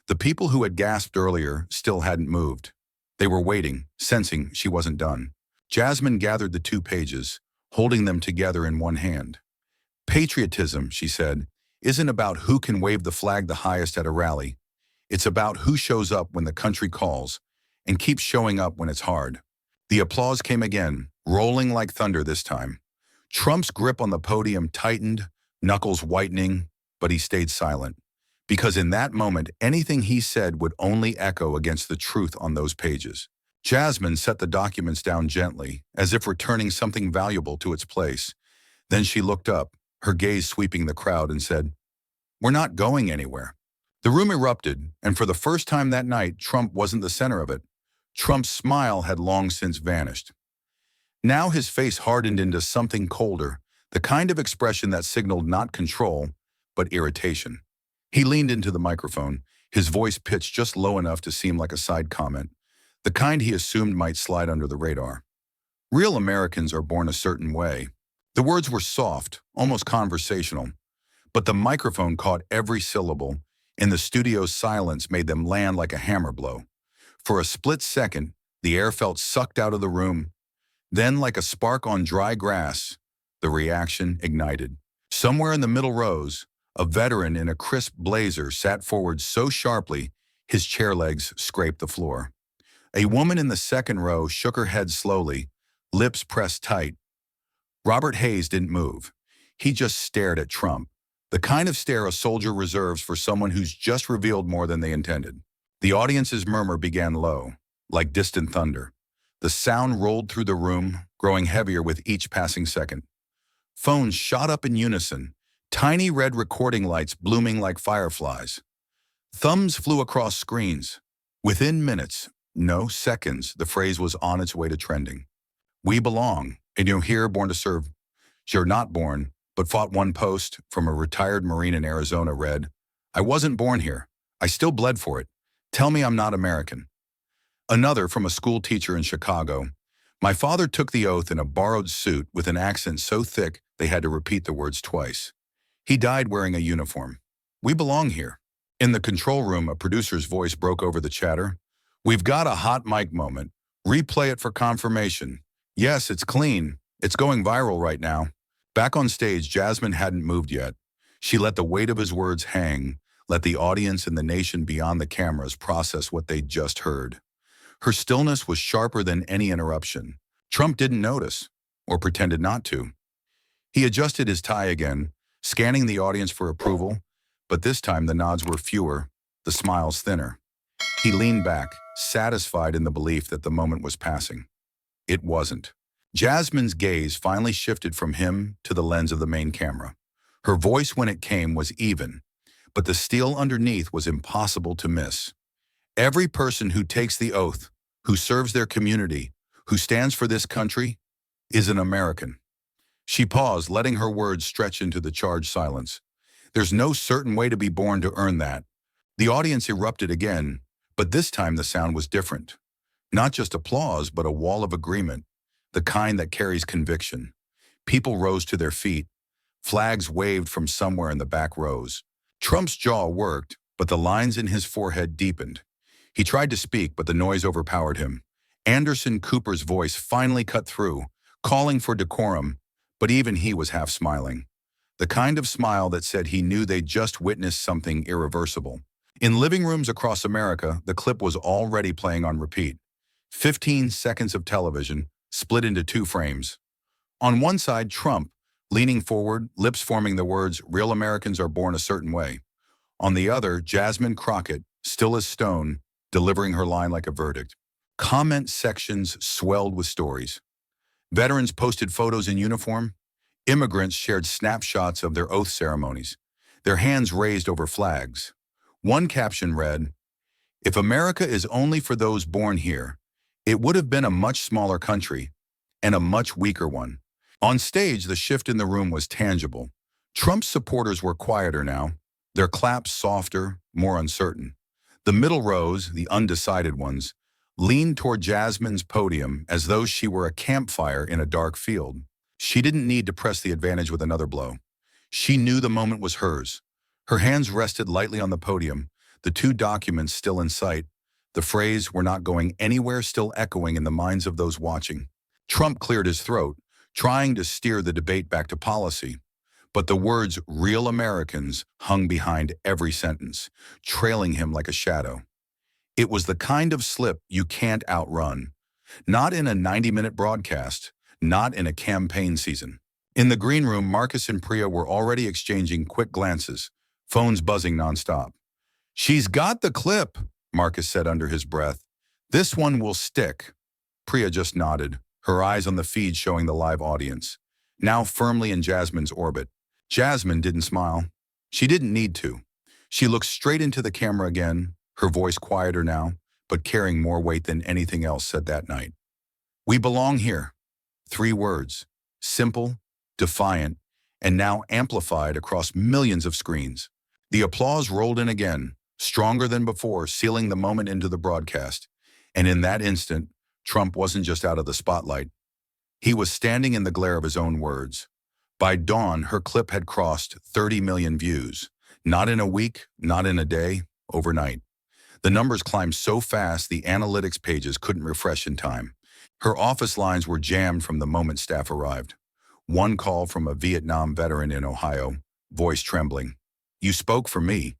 The people who had gasped earlier still hadn't moved. They were waiting, sensing she wasn't done. Jasmine gathered the 2 pages, holding them together in one hand. "Patriotism," she said, "isn't about who can wave the flag the highest at a rally. It's about who shows up when the country calls and keeps showing up when it's hard." The applause came again, rolling like thunder this time. Trump's grip on the podium tightened, knuckles whitening, but he stayed silent. Because in that moment, anything he said would only echo against the truth on those pages. Jasmine set the documents down gently, as if returning something valuable to its place. Then she looked up, her gaze sweeping the crowd, and said, "We're not going anywhere." The room erupted, and for the first time that night, Trump wasn't the center of it. Trump's smile had long since vanished. Now his face hardened into something colder, the kind of expression that signaled not control, but irritation. He leaned into the microphone, his voice pitched just low enough to seem like a side comment, the kind he assumed might slide under the radar. "Real Americans are born a certain way." The words were soft, almost conversational, but the microphone caught every syllable, and the studio's silence made them land like a hammer blow. For a split second, the air felt sucked out of the room. Then, like a spark on dry grass, the reaction ignited. Somewhere in the middle rows, a veteran in a crisp blazer sat forward so sharply his chair legs scraped the floor. A woman in the second row shook her head slowly, lips pressed tight. Robert Hayes didn't move. He just stared at Trump, the kind of stare a soldier reserves for someone who's just revealed more than they intended. The audience's murmur began low. like distant thunder. The sound rolled through the room, growing heavier with each passing second. Phones shot up in unison, tiny red recording lights blooming like fireflies. Thumbs flew across screens. Within minutes, no seconds, the phrase was on its way to trending. We belong, and you're here born to serve. You're not born, but fought. One post from a retired Marine in Arizona read, I wasn't born here. I still bled for it. Tell me I'm not American. Another from a school teacher in Chicago, my father took the oath in a borrowed suit with an accent so thick they had to repeat the words twice. He died wearing a uniform. We belong here. In the control room, a producer's voice broke over the chatter. We've got a hot mic moment. Replay it for confirmation. Yes, it's clean. It's going viral right now. Back on stage, Jasmine hadn't moved yet. She let the weight of his words hang, let the audience and the nation beyond the cameras process what they'd just heard. Her stillness was sharper than any interruption. Trump didn't notice, or pretended not to. He adjusted his tie again, scanning the audience for approval, but this time the nods were fewer, the smiles thinner. He leaned back, satisfied in the belief that the moment was passing. It wasn't. Jasmine's gaze finally shifted from him to the lens of the main camera. Her voice when it came was even, but the steel underneath was impossible to miss. Every person who takes the oath, who serves their community, who stands for this country, is an American. She paused, letting her words stretch into the charged silence. There's no certain way to be born to earn that. The audience erupted again, but this time the sound was different. Not just applause, but a wall of agreement, the kind that carries conviction. People rose to their feet. Flags waved from somewhere in the back rows. Trump's jaw worked, but the lines in his forehead deepened. He tried to speak, but the noise overpowered him. Anderson Cooper's voice finally cut through, calling for decorum, but even he was half smiling. The kind of smile that said he knew they'd just witnessed something irreversible. In living rooms across America, the clip was already playing on repeat. 15 seconds of television, split into two frames. On one side, Trump, leaning forward, lips forming the words, "Real Americans are born a certain way." On the other, Jasmine Crockett, still as stone, delivering her line like a verdict. Comment sections swelled with stories. Veterans posted photos in uniform. Immigrants shared snapshots of their oath ceremonies, their hands raised over flags. One caption read, "If America is only for those born here, it would have been a much smaller country, and a much weaker one." On stage, the shift in the room was tangible. Trump's supporters were quieter now, their claps softer, more uncertain. The middle rows, the undecided ones, leaned toward Jasmine's podium as though she were a campfire in a dark field. She didn't need to press the advantage with another blow. She knew the moment was hers. Her hands rested lightly on the podium, the two documents still in sight, the phrase, "We're not going anywhere," still echoing in the minds of those watching. Trump cleared his throat, trying to steer the debate back to policy. But the words "real Americans" hung behind every sentence, trailing him like a shadow. It was the kind of slip you can't outrun. Not in a 90-minute broadcast, not in a campaign season. In the green room, Marcus and Priya were already exchanging quick glances, phones buzzing nonstop. "She's got the clip," Marcus said under his breath. "This one will stick." Priya just nodded, her eyes on the feed showing the live audience, now firmly in Jasmine's orbit. Jasmine didn't smile. She didn't need to. She looked straight into the camera again, her voice quieter now, but carrying more weight than anything else said that night. "We belong here." 3 words, simple, defiant, and now amplified across millions of screens. The applause rolled in again, stronger than before, sealing the moment into the broadcast. And in that instant, Trump wasn't just out of the spotlight. He was standing in the glare of his own words. By dawn, her clip had crossed 30 million views. Not in a week, not in a day, overnight. The numbers climbed so fast the analytics pages couldn't refresh in time. Her office lines were jammed from the moment staff arrived. One call from a Vietnam veteran in Ohio, voice trembling. "You spoke for me."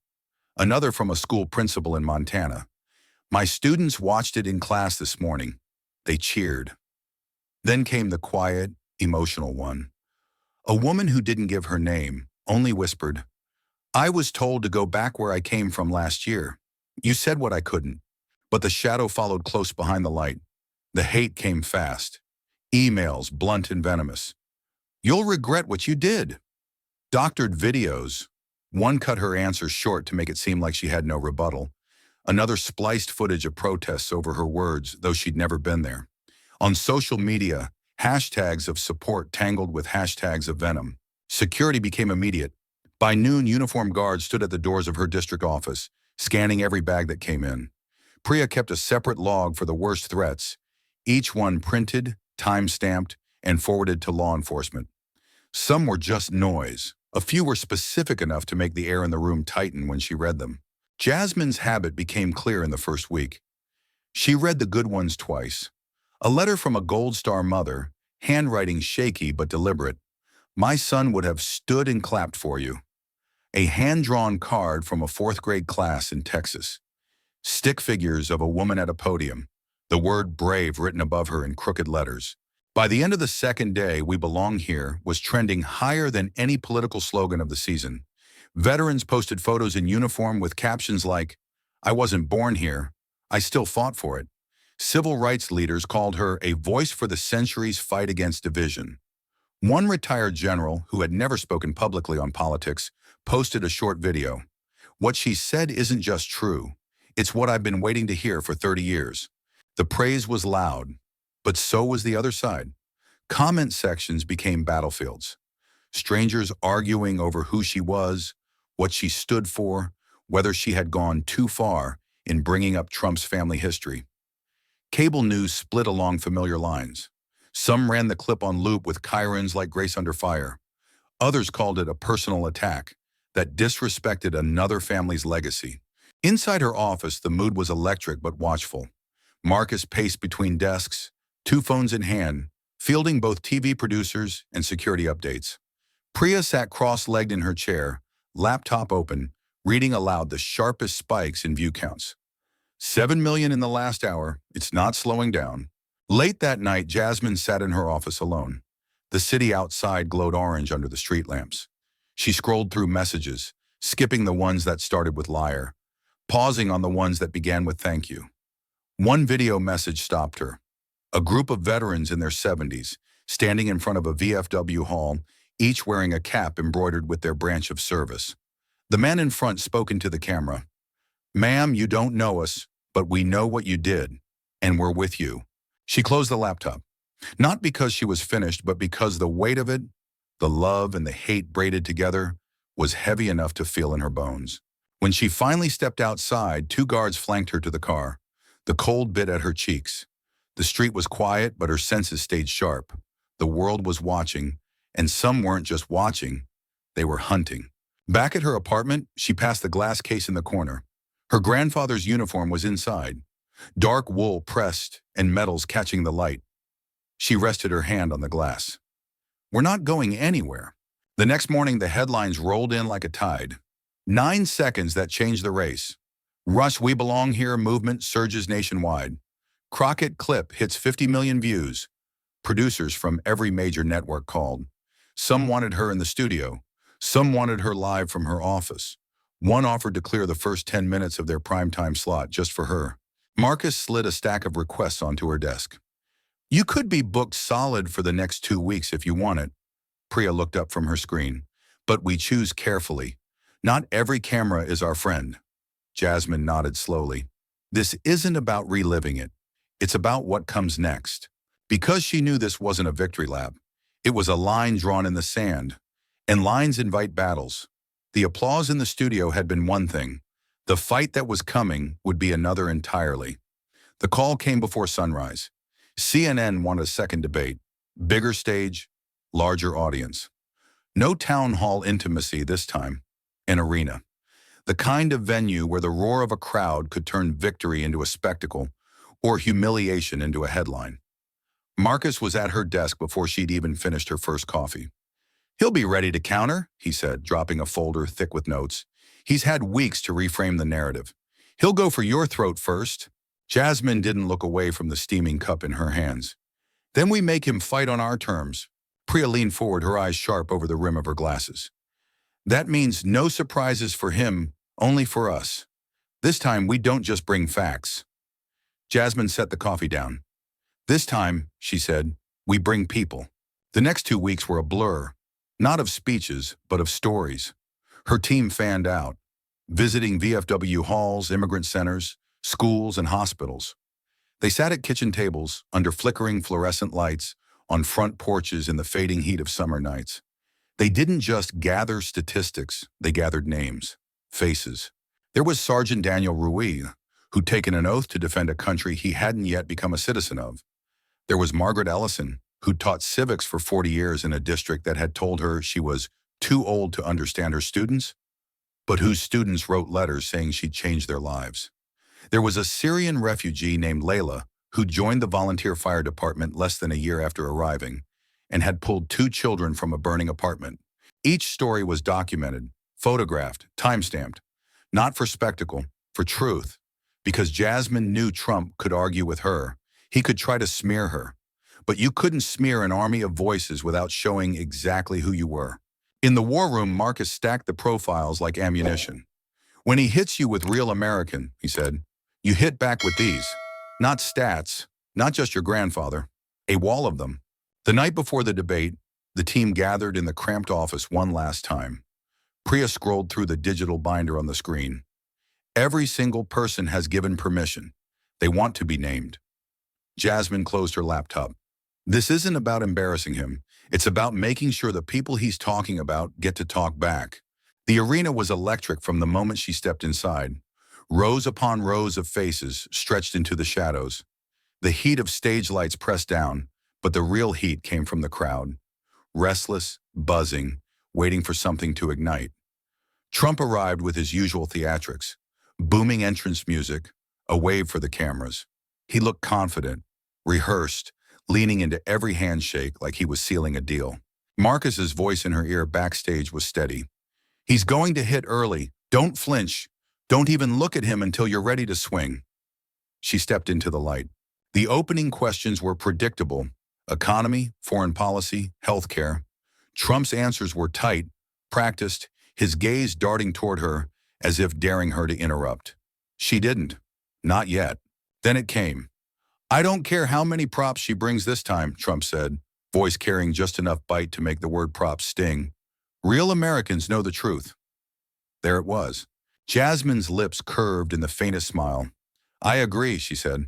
Another from a school principal in Montana. "My students watched it in class this morning. They cheered." Then came the quiet, emotional one. A woman who didn't give her name, only whispered, "I was told to go back where I came from last year. You said what I couldn't." But the shadow followed close behind the light. The hate came fast. Emails, blunt and venomous. "You'll regret what you did." Doctored videos. One cut her answer short to make it seem like she had no rebuttal. Another spliced footage of protests over her words, though she'd never been there. On social media, hashtags of support tangled with hashtags of venom. Security became immediate. By noon, uniformed guards stood at the doors of her district office, scanning every bag that came in. Priya kept a separate log for the worst threats, each one printed, time-stamped, and forwarded to law enforcement. Some were just noise. A few were specific enough to make the air in the room tighten when she read them. Jasmine's habit became clear in the first week. She read the good ones twice. A letter from a Gold Star mother, handwriting shaky but deliberate. "My son would have stood and clapped for you." A hand-drawn card from a fourth-grade class in Texas. Stick figures of a woman at a podium, the word brave written above her in crooked letters. By the end of the second day, "We Belong Here" was trending higher than any political slogan of the season. Veterans posted photos in uniform with captions like, "I wasn't born here, I still fought for it." Civil rights leaders called her a voice for the century's fight against division. One retired general, who had never spoken publicly on politics, posted a short video. "What she said isn't just true. It's what I've been waiting to hear for 30 years. The praise was loud, but so was the other side. Comment sections became battlefields. Strangers arguing over who she was, what she stood for, whether she had gone too far in bringing up Trump's family history. Cable news split along familiar lines. Some ran the clip on loop with chirons like Grace Under Fire. Others called it a personal attack that disrespected another family's legacy. Inside her office, the mood was electric but watchful. Marcus paced between desks, two phones in hand, fielding both TV producers and security updates. Priya sat cross-legged in her chair, laptop open, reading aloud the sharpest spikes in view counts. 7 million in the last hour. It's not slowing down. Late that night, Jasmine sat in her office alone. The city outside glowed orange under the street lamps. She scrolled through messages, skipping the ones that started with liar, pausing on the ones that began with thank you. One video message stopped her. A group of veterans in their 70s, standing in front of a VFW hall, each wearing a cap embroidered with their branch of service. The man in front spoke into the camera. "Ma'am, you don't know us, but we know what you did, and we're with you." She closed the laptop, not because she was finished, but because the weight of it, the love and the hate braided together, was heavy enough to feel in her bones. When she finally stepped outside, two guards flanked her to the car. The cold bit at her cheeks. The street was quiet, but her senses stayed sharp. The world was watching, and some weren't just watching, they were hunting. Back at her apartment, she passed the glass case in the corner. Her grandfather's uniform was inside, dark wool pressed and metals catching the light. She rested her hand on the glass. "We're not going anywhere." The next morning, the headlines rolled in like a tide. 9 seconds that changed the race. Rush "We Belong Here" movement surges nationwide. Crockett clip hits 50 million views. Producers from every major network called. Some wanted her in the studio. Some wanted her live from her office. One offered to clear the first 10 minutes of their primetime slot just for her. Marcus slid a stack of requests onto her desk. "You could be booked solid for the next 2 weeks if you want it." Priya looked up from her screen. "But we choose carefully. Not every camera is our friend." Jasmine nodded slowly. This isn't about reliving it. It's about what comes next. Because she knew this wasn't a victory lap, it was a line drawn in the sand. And lines invite battles. The applause in the studio had been one thing. The fight that was coming would be another entirely. The call came before sunrise. CNN wanted a second debate. Bigger stage, larger audience. No town hall intimacy this time. An arena. The kind of venue where the roar of a crowd could turn victory into a spectacle or humiliation into a headline. Marcus was at her desk before she'd even finished her first coffee. "He'll be ready to counter," he said, dropping a folder thick with notes. "He's had weeks to reframe the narrative. He'll go for your throat first." Jasmine didn't look away from the steaming cup in her hands. "Then we make him fight on our terms." Priya leaned forward, her eyes sharp over the rim of her glasses. "That means no surprises for him, only for us. This time we don't just bring facts." Jasmine set the coffee down. This time, she said, we bring people. The next 2 weeks were a blur, not of speeches, but of stories. Her team fanned out, visiting VFW halls, immigrant centers, schools, and hospitals. They sat at kitchen tables under flickering fluorescent lights on front porches in the fading heat of summer nights. They didn't just gather statistics, they gathered names, faces. There was Sergeant Daniel Ruiz, who'd taken an oath to defend a country he hadn't yet become a citizen of. There was Margaret Ellison, who'd taught civics for 40 years in a district that had told her she was too old to understand her students, but whose students wrote letters saying she'd changed their lives. There was a Syrian refugee named Layla, who joined the volunteer fire department less than a year after arriving, and had pulled 2 children from a burning apartment. Each story was documented, photographed, time-stamped, not for spectacle, for truth, because Jasmine knew Trump could argue with her. He could try to smear her, but you couldn't smear an army of voices without showing exactly who you were. In the war room, Marcus stacked the profiles like ammunition. When he hits you with real American, he said, you hit back with these. Not stats, not just your grandfather, a wall of them. The night before the debate, the team gathered in the cramped office one last time. Priya scrolled through the digital binder on the screen. Every single person has given permission. They want to be named. Jasmine closed her laptop. This isn't about embarrassing him. It's about making sure the people he's talking about get to talk back. The arena was electric from the moment she stepped inside. Rows upon rows of faces stretched into the shadows. The heat of stage lights pressed down, but the real heat came from the crowd. Restless, buzzing, waiting for something to ignite. Trump arrived with his usual theatrics. Booming entrance music, a wave for the cameras. He looked confident, rehearsed, leaning into every handshake like he was sealing a deal. Marcus's voice in her ear backstage was steady. He's going to hit early. Don't flinch. Don't even look at him until you're ready to swing. She stepped into the light. The opening questions were predictable. Economy, foreign policy, healthcare. Trump's answers were tight, practiced, his gaze darting toward her as if daring her to interrupt. She didn't. Not yet. Then it came. I don't care how many props she brings this time, Trump said, voice carrying just enough bite to make the word props sting. Real Americans know the truth. There it was. Jasmine's lips curved in the faintest smile. I agree, she said.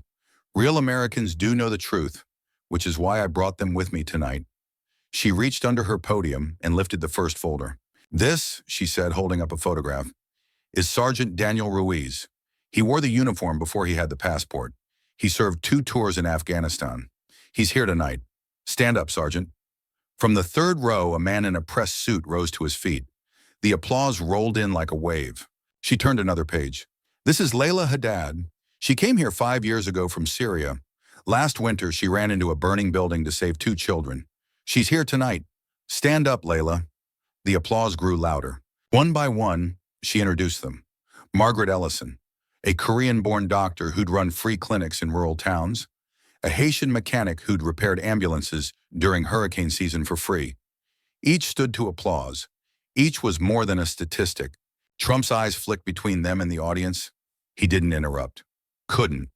Real Americans do know the truth, which is why I brought them with me tonight. She reached under her podium and lifted the first folder. This, she said, holding up a photograph, is Sergeant Daniel Ruiz. He wore the uniform before he had the passport. He served 2 tours in Afghanistan. He's here tonight. Stand up, Sergeant. From the third row, a man in a pressed suit rose to his feet. The applause rolled in like a wave. She turned another page. This is Layla Haddad. She came here 5 years ago from Syria. Last winter, she ran into a burning building to save 2 children. She's here tonight. Stand up, Layla. The applause grew louder. One by one, she introduced them. Margaret Ellison, a Korean-born doctor who'd run free clinics in rural towns. A Haitian mechanic who'd repaired ambulances during hurricane season for free. Each stood to applause. Each was more than a statistic. Trump's eyes flicked between them and the audience. He didn't interrupt. Couldn't.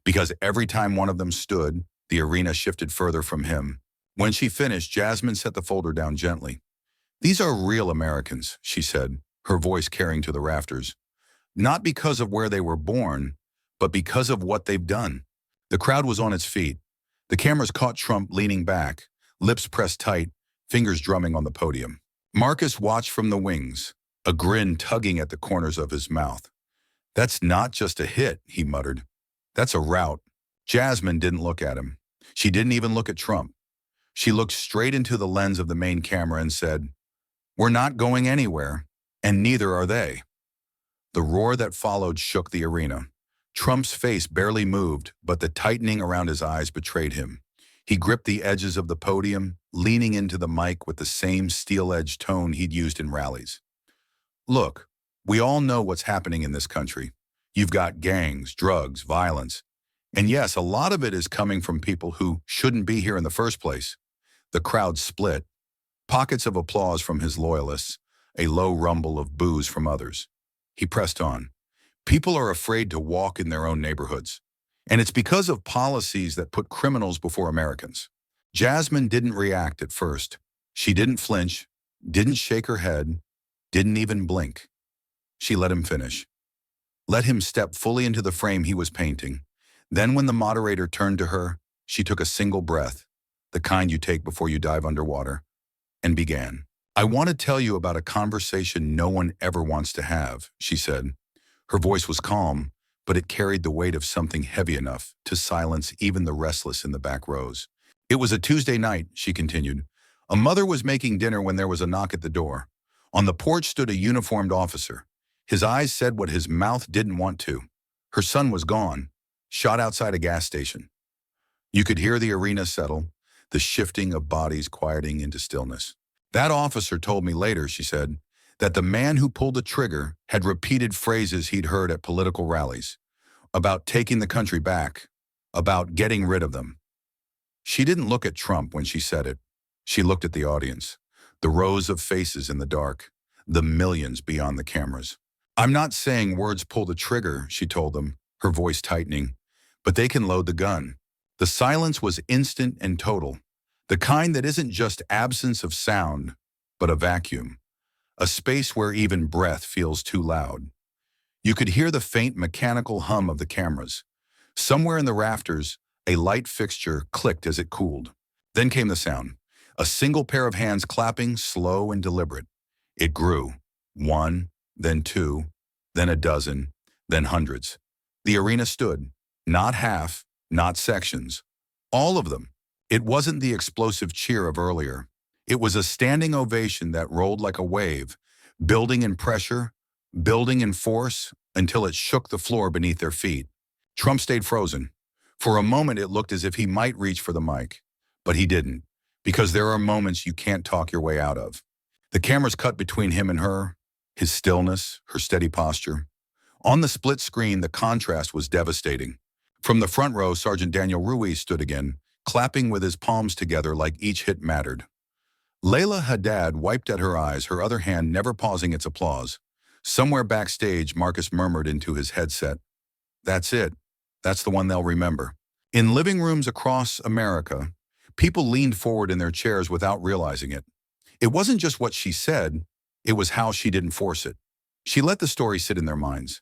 Because every time one of them stood, the arena shifted further from him. When she finished, Jasmine set the folder down gently. These are real Americans, she said, her voice carrying to the rafters. Not because of where they were born, but because of what they've done. The crowd was on its feet. The cameras caught Trump leaning back, lips pressed tight, fingers drumming on the podium. Marcus watched from the wings, a grin tugging at the corners of his mouth. That's not just a hit, he muttered. That's a rout. Jasmine didn't look at him. She didn't even look at Trump. She looked straight into the lens of the main camera and said, We're not going anywhere, and neither are they. The roar that followed shook the arena. Trump's face barely moved, but the tightening around his eyes betrayed him. He gripped the edges of the podium, leaning into the mic with the same steel-edged tone he'd used in rallies. Look, we all know what's happening in this country. You've got gangs, drugs, violence. And yes, a lot of it is coming from people who shouldn't be here in the first place. The crowd split. Pockets of applause from his loyalists, a low rumble of boos from others. He pressed on. People are afraid to walk in their own neighborhoods. And it's because of policies that put criminals before Americans. Jasmine didn't react at first. She didn't flinch, didn't shake her head, didn't even blink. She let him finish. Let him step fully into the frame he was painting. Then when the moderator turned to her, she took a single breath, the kind you take before you dive underwater, and began. "I want to tell you about a conversation no one ever wants to have," she said. Her voice was calm, but it carried the weight of something heavy enough to silence even the restless in the back rows. "It was a Tuesday night," she continued. "A mother was making dinner when there was a knock at the door. On the porch stood a uniformed officer. His eyes said what his mouth didn't want to. Her son was gone, shot outside a gas station." You could hear the arena settle, the shifting of bodies quieting into stillness. "That officer told me later," she said, "that the man who pulled the trigger had repeated phrases he'd heard at political rallies, about taking the country back, about getting rid of them." She didn't look at Trump when she said it. She looked at the audience, the rows of faces in the dark, the millions beyond the cameras. "I'm not saying words pull the trigger," she told them, her voice tightening, "but they can load the gun." The silence was instant and total, the kind that isn't just absence of sound, but a vacuum, a space where even breath feels too loud. You could hear the faint mechanical hum of the cameras. Somewhere in the rafters, a light fixture clicked as it cooled. Then came the sound, a single pair of hands clapping, slow and deliberate. It grew, one, then two, then a dozen, then hundreds. The arena stood, not half, not sections, all of them. It wasn't the explosive cheer of earlier. It was a standing ovation that rolled like a wave, building in pressure, building in force, until it shook the floor beneath their feet. Trump stayed frozen. For a moment it looked as if he might reach for the mic, but he didn't, because there are moments you can't talk your way out of. The cameras cut between him and her, his stillness, her steady posture. On the split screen, the contrast was devastating. From the front row, Sergeant Daniel Ruiz stood again, clapping with his palms together like each hit mattered. Layla Haddad wiped at her eyes, her other hand never pausing its applause. Somewhere backstage, Marcus murmured into his headset, "That's it. That's the one they'll remember." In living rooms across America, people leaned forward in their chairs without realizing it. It wasn't just what she said, it was how she didn't force it. She let the story sit in their minds.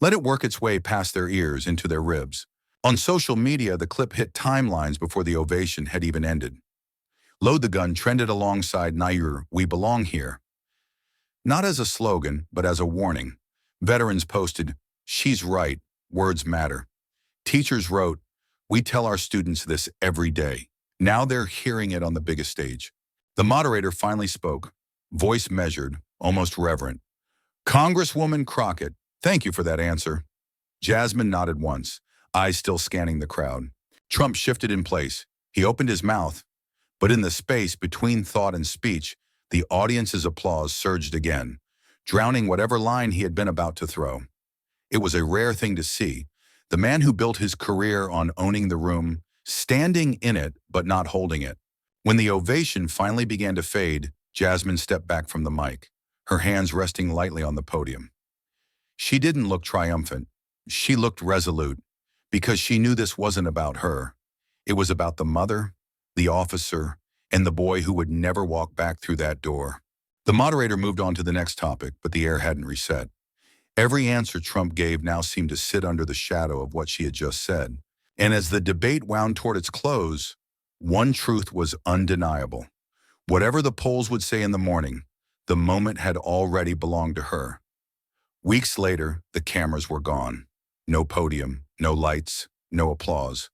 Let it work its way past their ears, into their ribs. On social media, the clip hit timelines before the ovation had even ended. "Load the Gun" trended alongside "Nair, We Belong Here." Not as a slogan, but as a warning. Veterans posted, "She's right, words matter." Teachers wrote, "We tell our students this every day." Now they're hearing it on the biggest stage. The moderator finally spoke, voice measured, almost reverent. "Congresswoman Crockett, thank you for that answer." Jasmine nodded once, eyes still scanning the crowd. Trump shifted in place. He opened his mouth, but in the space between thought and speech, the audience's applause surged again, drowning whatever line he had been about to throw. It was a rare thing to see. The man who built his career on owning the room, standing in it but not holding it. When the ovation finally began to fade, Jasmine stepped back from the mic, her hands resting lightly on the podium. She didn't look triumphant. She looked resolute, because she knew this wasn't about her. It was about the mother, the officer, and the boy who would never walk back through that door. The moderator moved on to the next topic, but the air hadn't reset. Every answer Trump gave now seemed to sit under the shadow of what she had just said. And as the debate wound toward its close, one truth was undeniable. Whatever the polls would say in the morning, the moment had already belonged to her. Weeks later, the cameras were gone. No podium, no lights, no applause.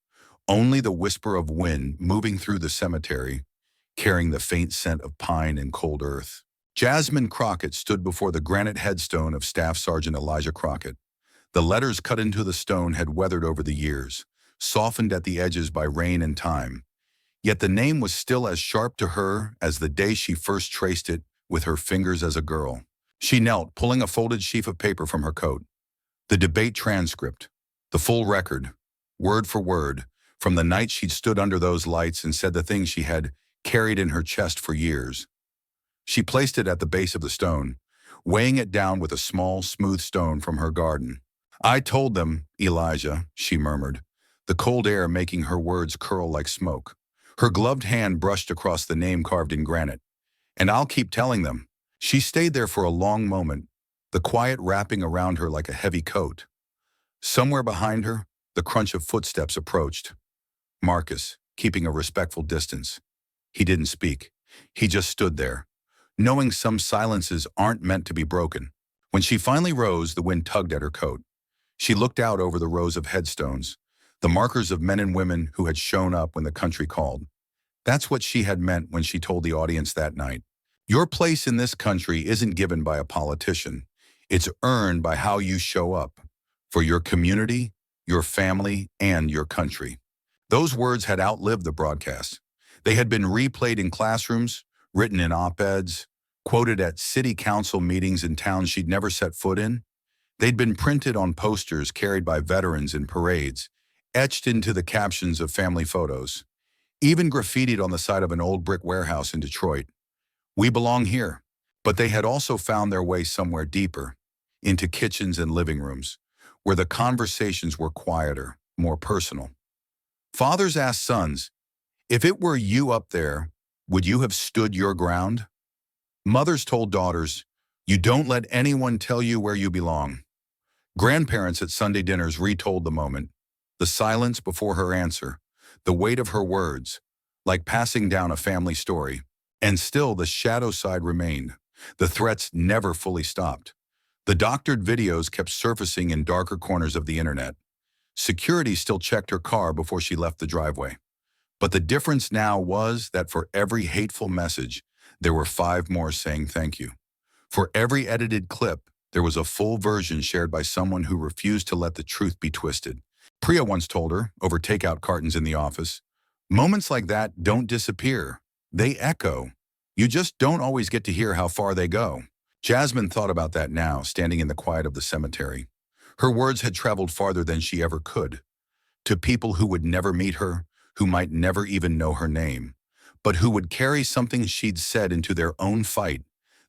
Only the whisper of wind moving through the cemetery, carrying the faint scent of pine and cold earth. Jasmine Crockett stood before the granite headstone of Staff Sergeant Elijah Crockett. The letters cut into the stone had weathered over the years, softened at the edges by rain and time. Yet the name was still as sharp to her as the day she first traced it with her fingers as a girl. She knelt, pulling a folded sheaf of paper from her coat. The debate transcript, the full record, word for word, from the night she'd stood under those lights and said the things she had carried in her chest for years. She placed it at the base of the stone, weighing it down with a small, smooth stone from her garden. "I told them, Elijah," she murmured, the cold air making her words curl like smoke. Her gloved hand brushed across the name carved in granite. And I'll keep telling them. She stayed there for a long moment, the quiet wrapping around her like a heavy coat. Somewhere behind her, the crunch of footsteps approached. Marcus, keeping a respectful distance. He didn't speak. He just stood there, knowing some silences aren't meant to be broken. When she finally rose, the wind tugged at her coat. She looked out over the rows of headstones, the markers of men and women who had shown up when the country called. That's what she had meant when she told the audience that night. Your place in this country isn't given by a politician. It's earned by how you show up for your community, your family, and your country. Those words had outlived the broadcast. They had been replayed in classrooms, written in op-eds, quoted at city council meetings in towns she'd never set foot in. They'd been printed on posters carried by veterans in parades, etched into the captions of family photos, even graffitied on the side of an old brick warehouse in Detroit. We belong here. But they had also found their way somewhere deeper, into kitchens and living rooms, where the conversations were quieter, more personal. Fathers asked sons, if it were you up there, would you have stood your ground? Mothers told daughters, you don't let anyone tell you where you belong. Grandparents at Sunday dinners retold the moment, the silence before her answer, the weight of her words, like passing down a family story. And still the shadow side remained. The threats never fully stopped. The doctored videos kept surfacing in darker corners of the internet. Security still checked her car before she left the driveway. But the difference now was that for every hateful message, there were 5 more saying thank you. For every edited clip, there was a full version shared by someone who refused to let the truth be twisted. Priya once told her, over takeout cartons in the office, moments like that don't disappear. They echo. You just don't always get to hear how far they go. Jasmine thought about that now, standing in the quiet of the cemetery. Her words had traveled farther than she ever could. To people who would never meet her, who might never even know her name, but who would carry something she'd said into their own fight,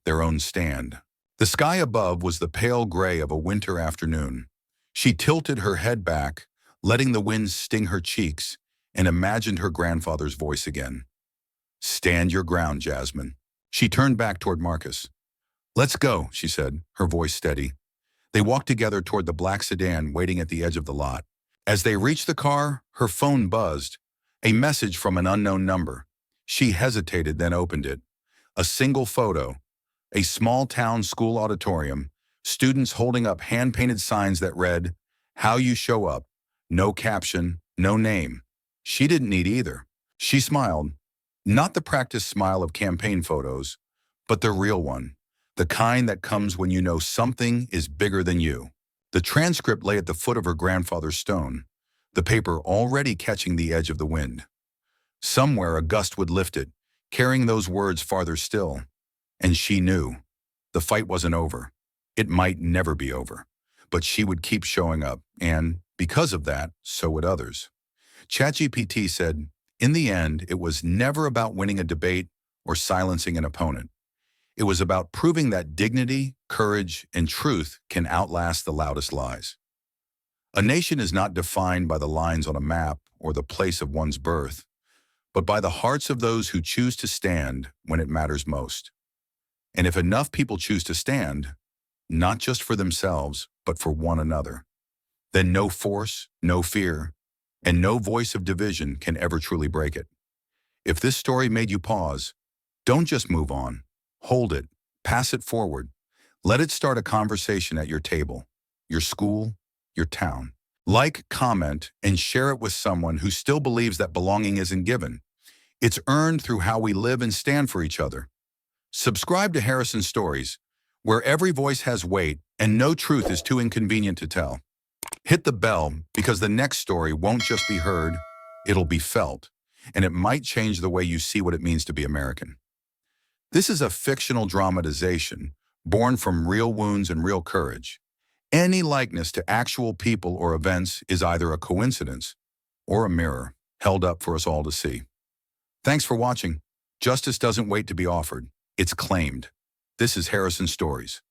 their own stand. The sky above was the pale gray of a winter afternoon. She tilted her head back, letting the wind sting her cheeks, and imagined her grandfather's voice again. Stand your ground, Jasmine. She turned back toward Marcus. Let's go, she said, her voice steady. They walked together toward the black sedan waiting at the edge of the lot. As they reached the car, her phone buzzed. A message from an unknown number. She hesitated, then opened it. A single photo. A small-town school auditorium. Students holding up hand-painted signs that read, How you show up. No caption, no name. She didn't need either. She smiled. Not the practiced smile of campaign photos, but the real one. The kind that comes when you know something is bigger than you. The transcript lay at the foot of her grandfather's stone, the paper already catching the edge of the wind. Somewhere a gust would lift it, carrying those words farther still. And she knew. The fight wasn't over. It might never be over. But she would keep showing up, and because of that, so would others. ChatGPT said, in the end, it was never about winning a debate or silencing an opponent. It was about proving that dignity, courage, and truth can outlast the loudest lies. A nation is not defined by the lines on a map or the place of one's birth, but by the hearts of those who choose to stand when it matters most. And if enough people choose to stand, not just for themselves, but for one another, then no force, no fear, and no voice of division can ever truly break it. If this story made you pause, don't just move on. Hold it, pass it forward. Let it start a conversation at your table, your school, your town. Like, comment, and share it with someone who still believes that belonging isn't given. It's earned through how we live and stand for each other. Subscribe to Harrison Stories, where every voice has weight and no truth is too inconvenient to tell. Hit the bell because the next story won't just be heard, it'll be felt, and it might change the way you see what it means to be American. This is a fictional dramatization born from real wounds and real courage. Any likeness to actual people or events is either a coincidence or a mirror held up for us all to see. Thanks for watching. Justice doesn't wait to be offered. It's claimed. This is Harrison Stories.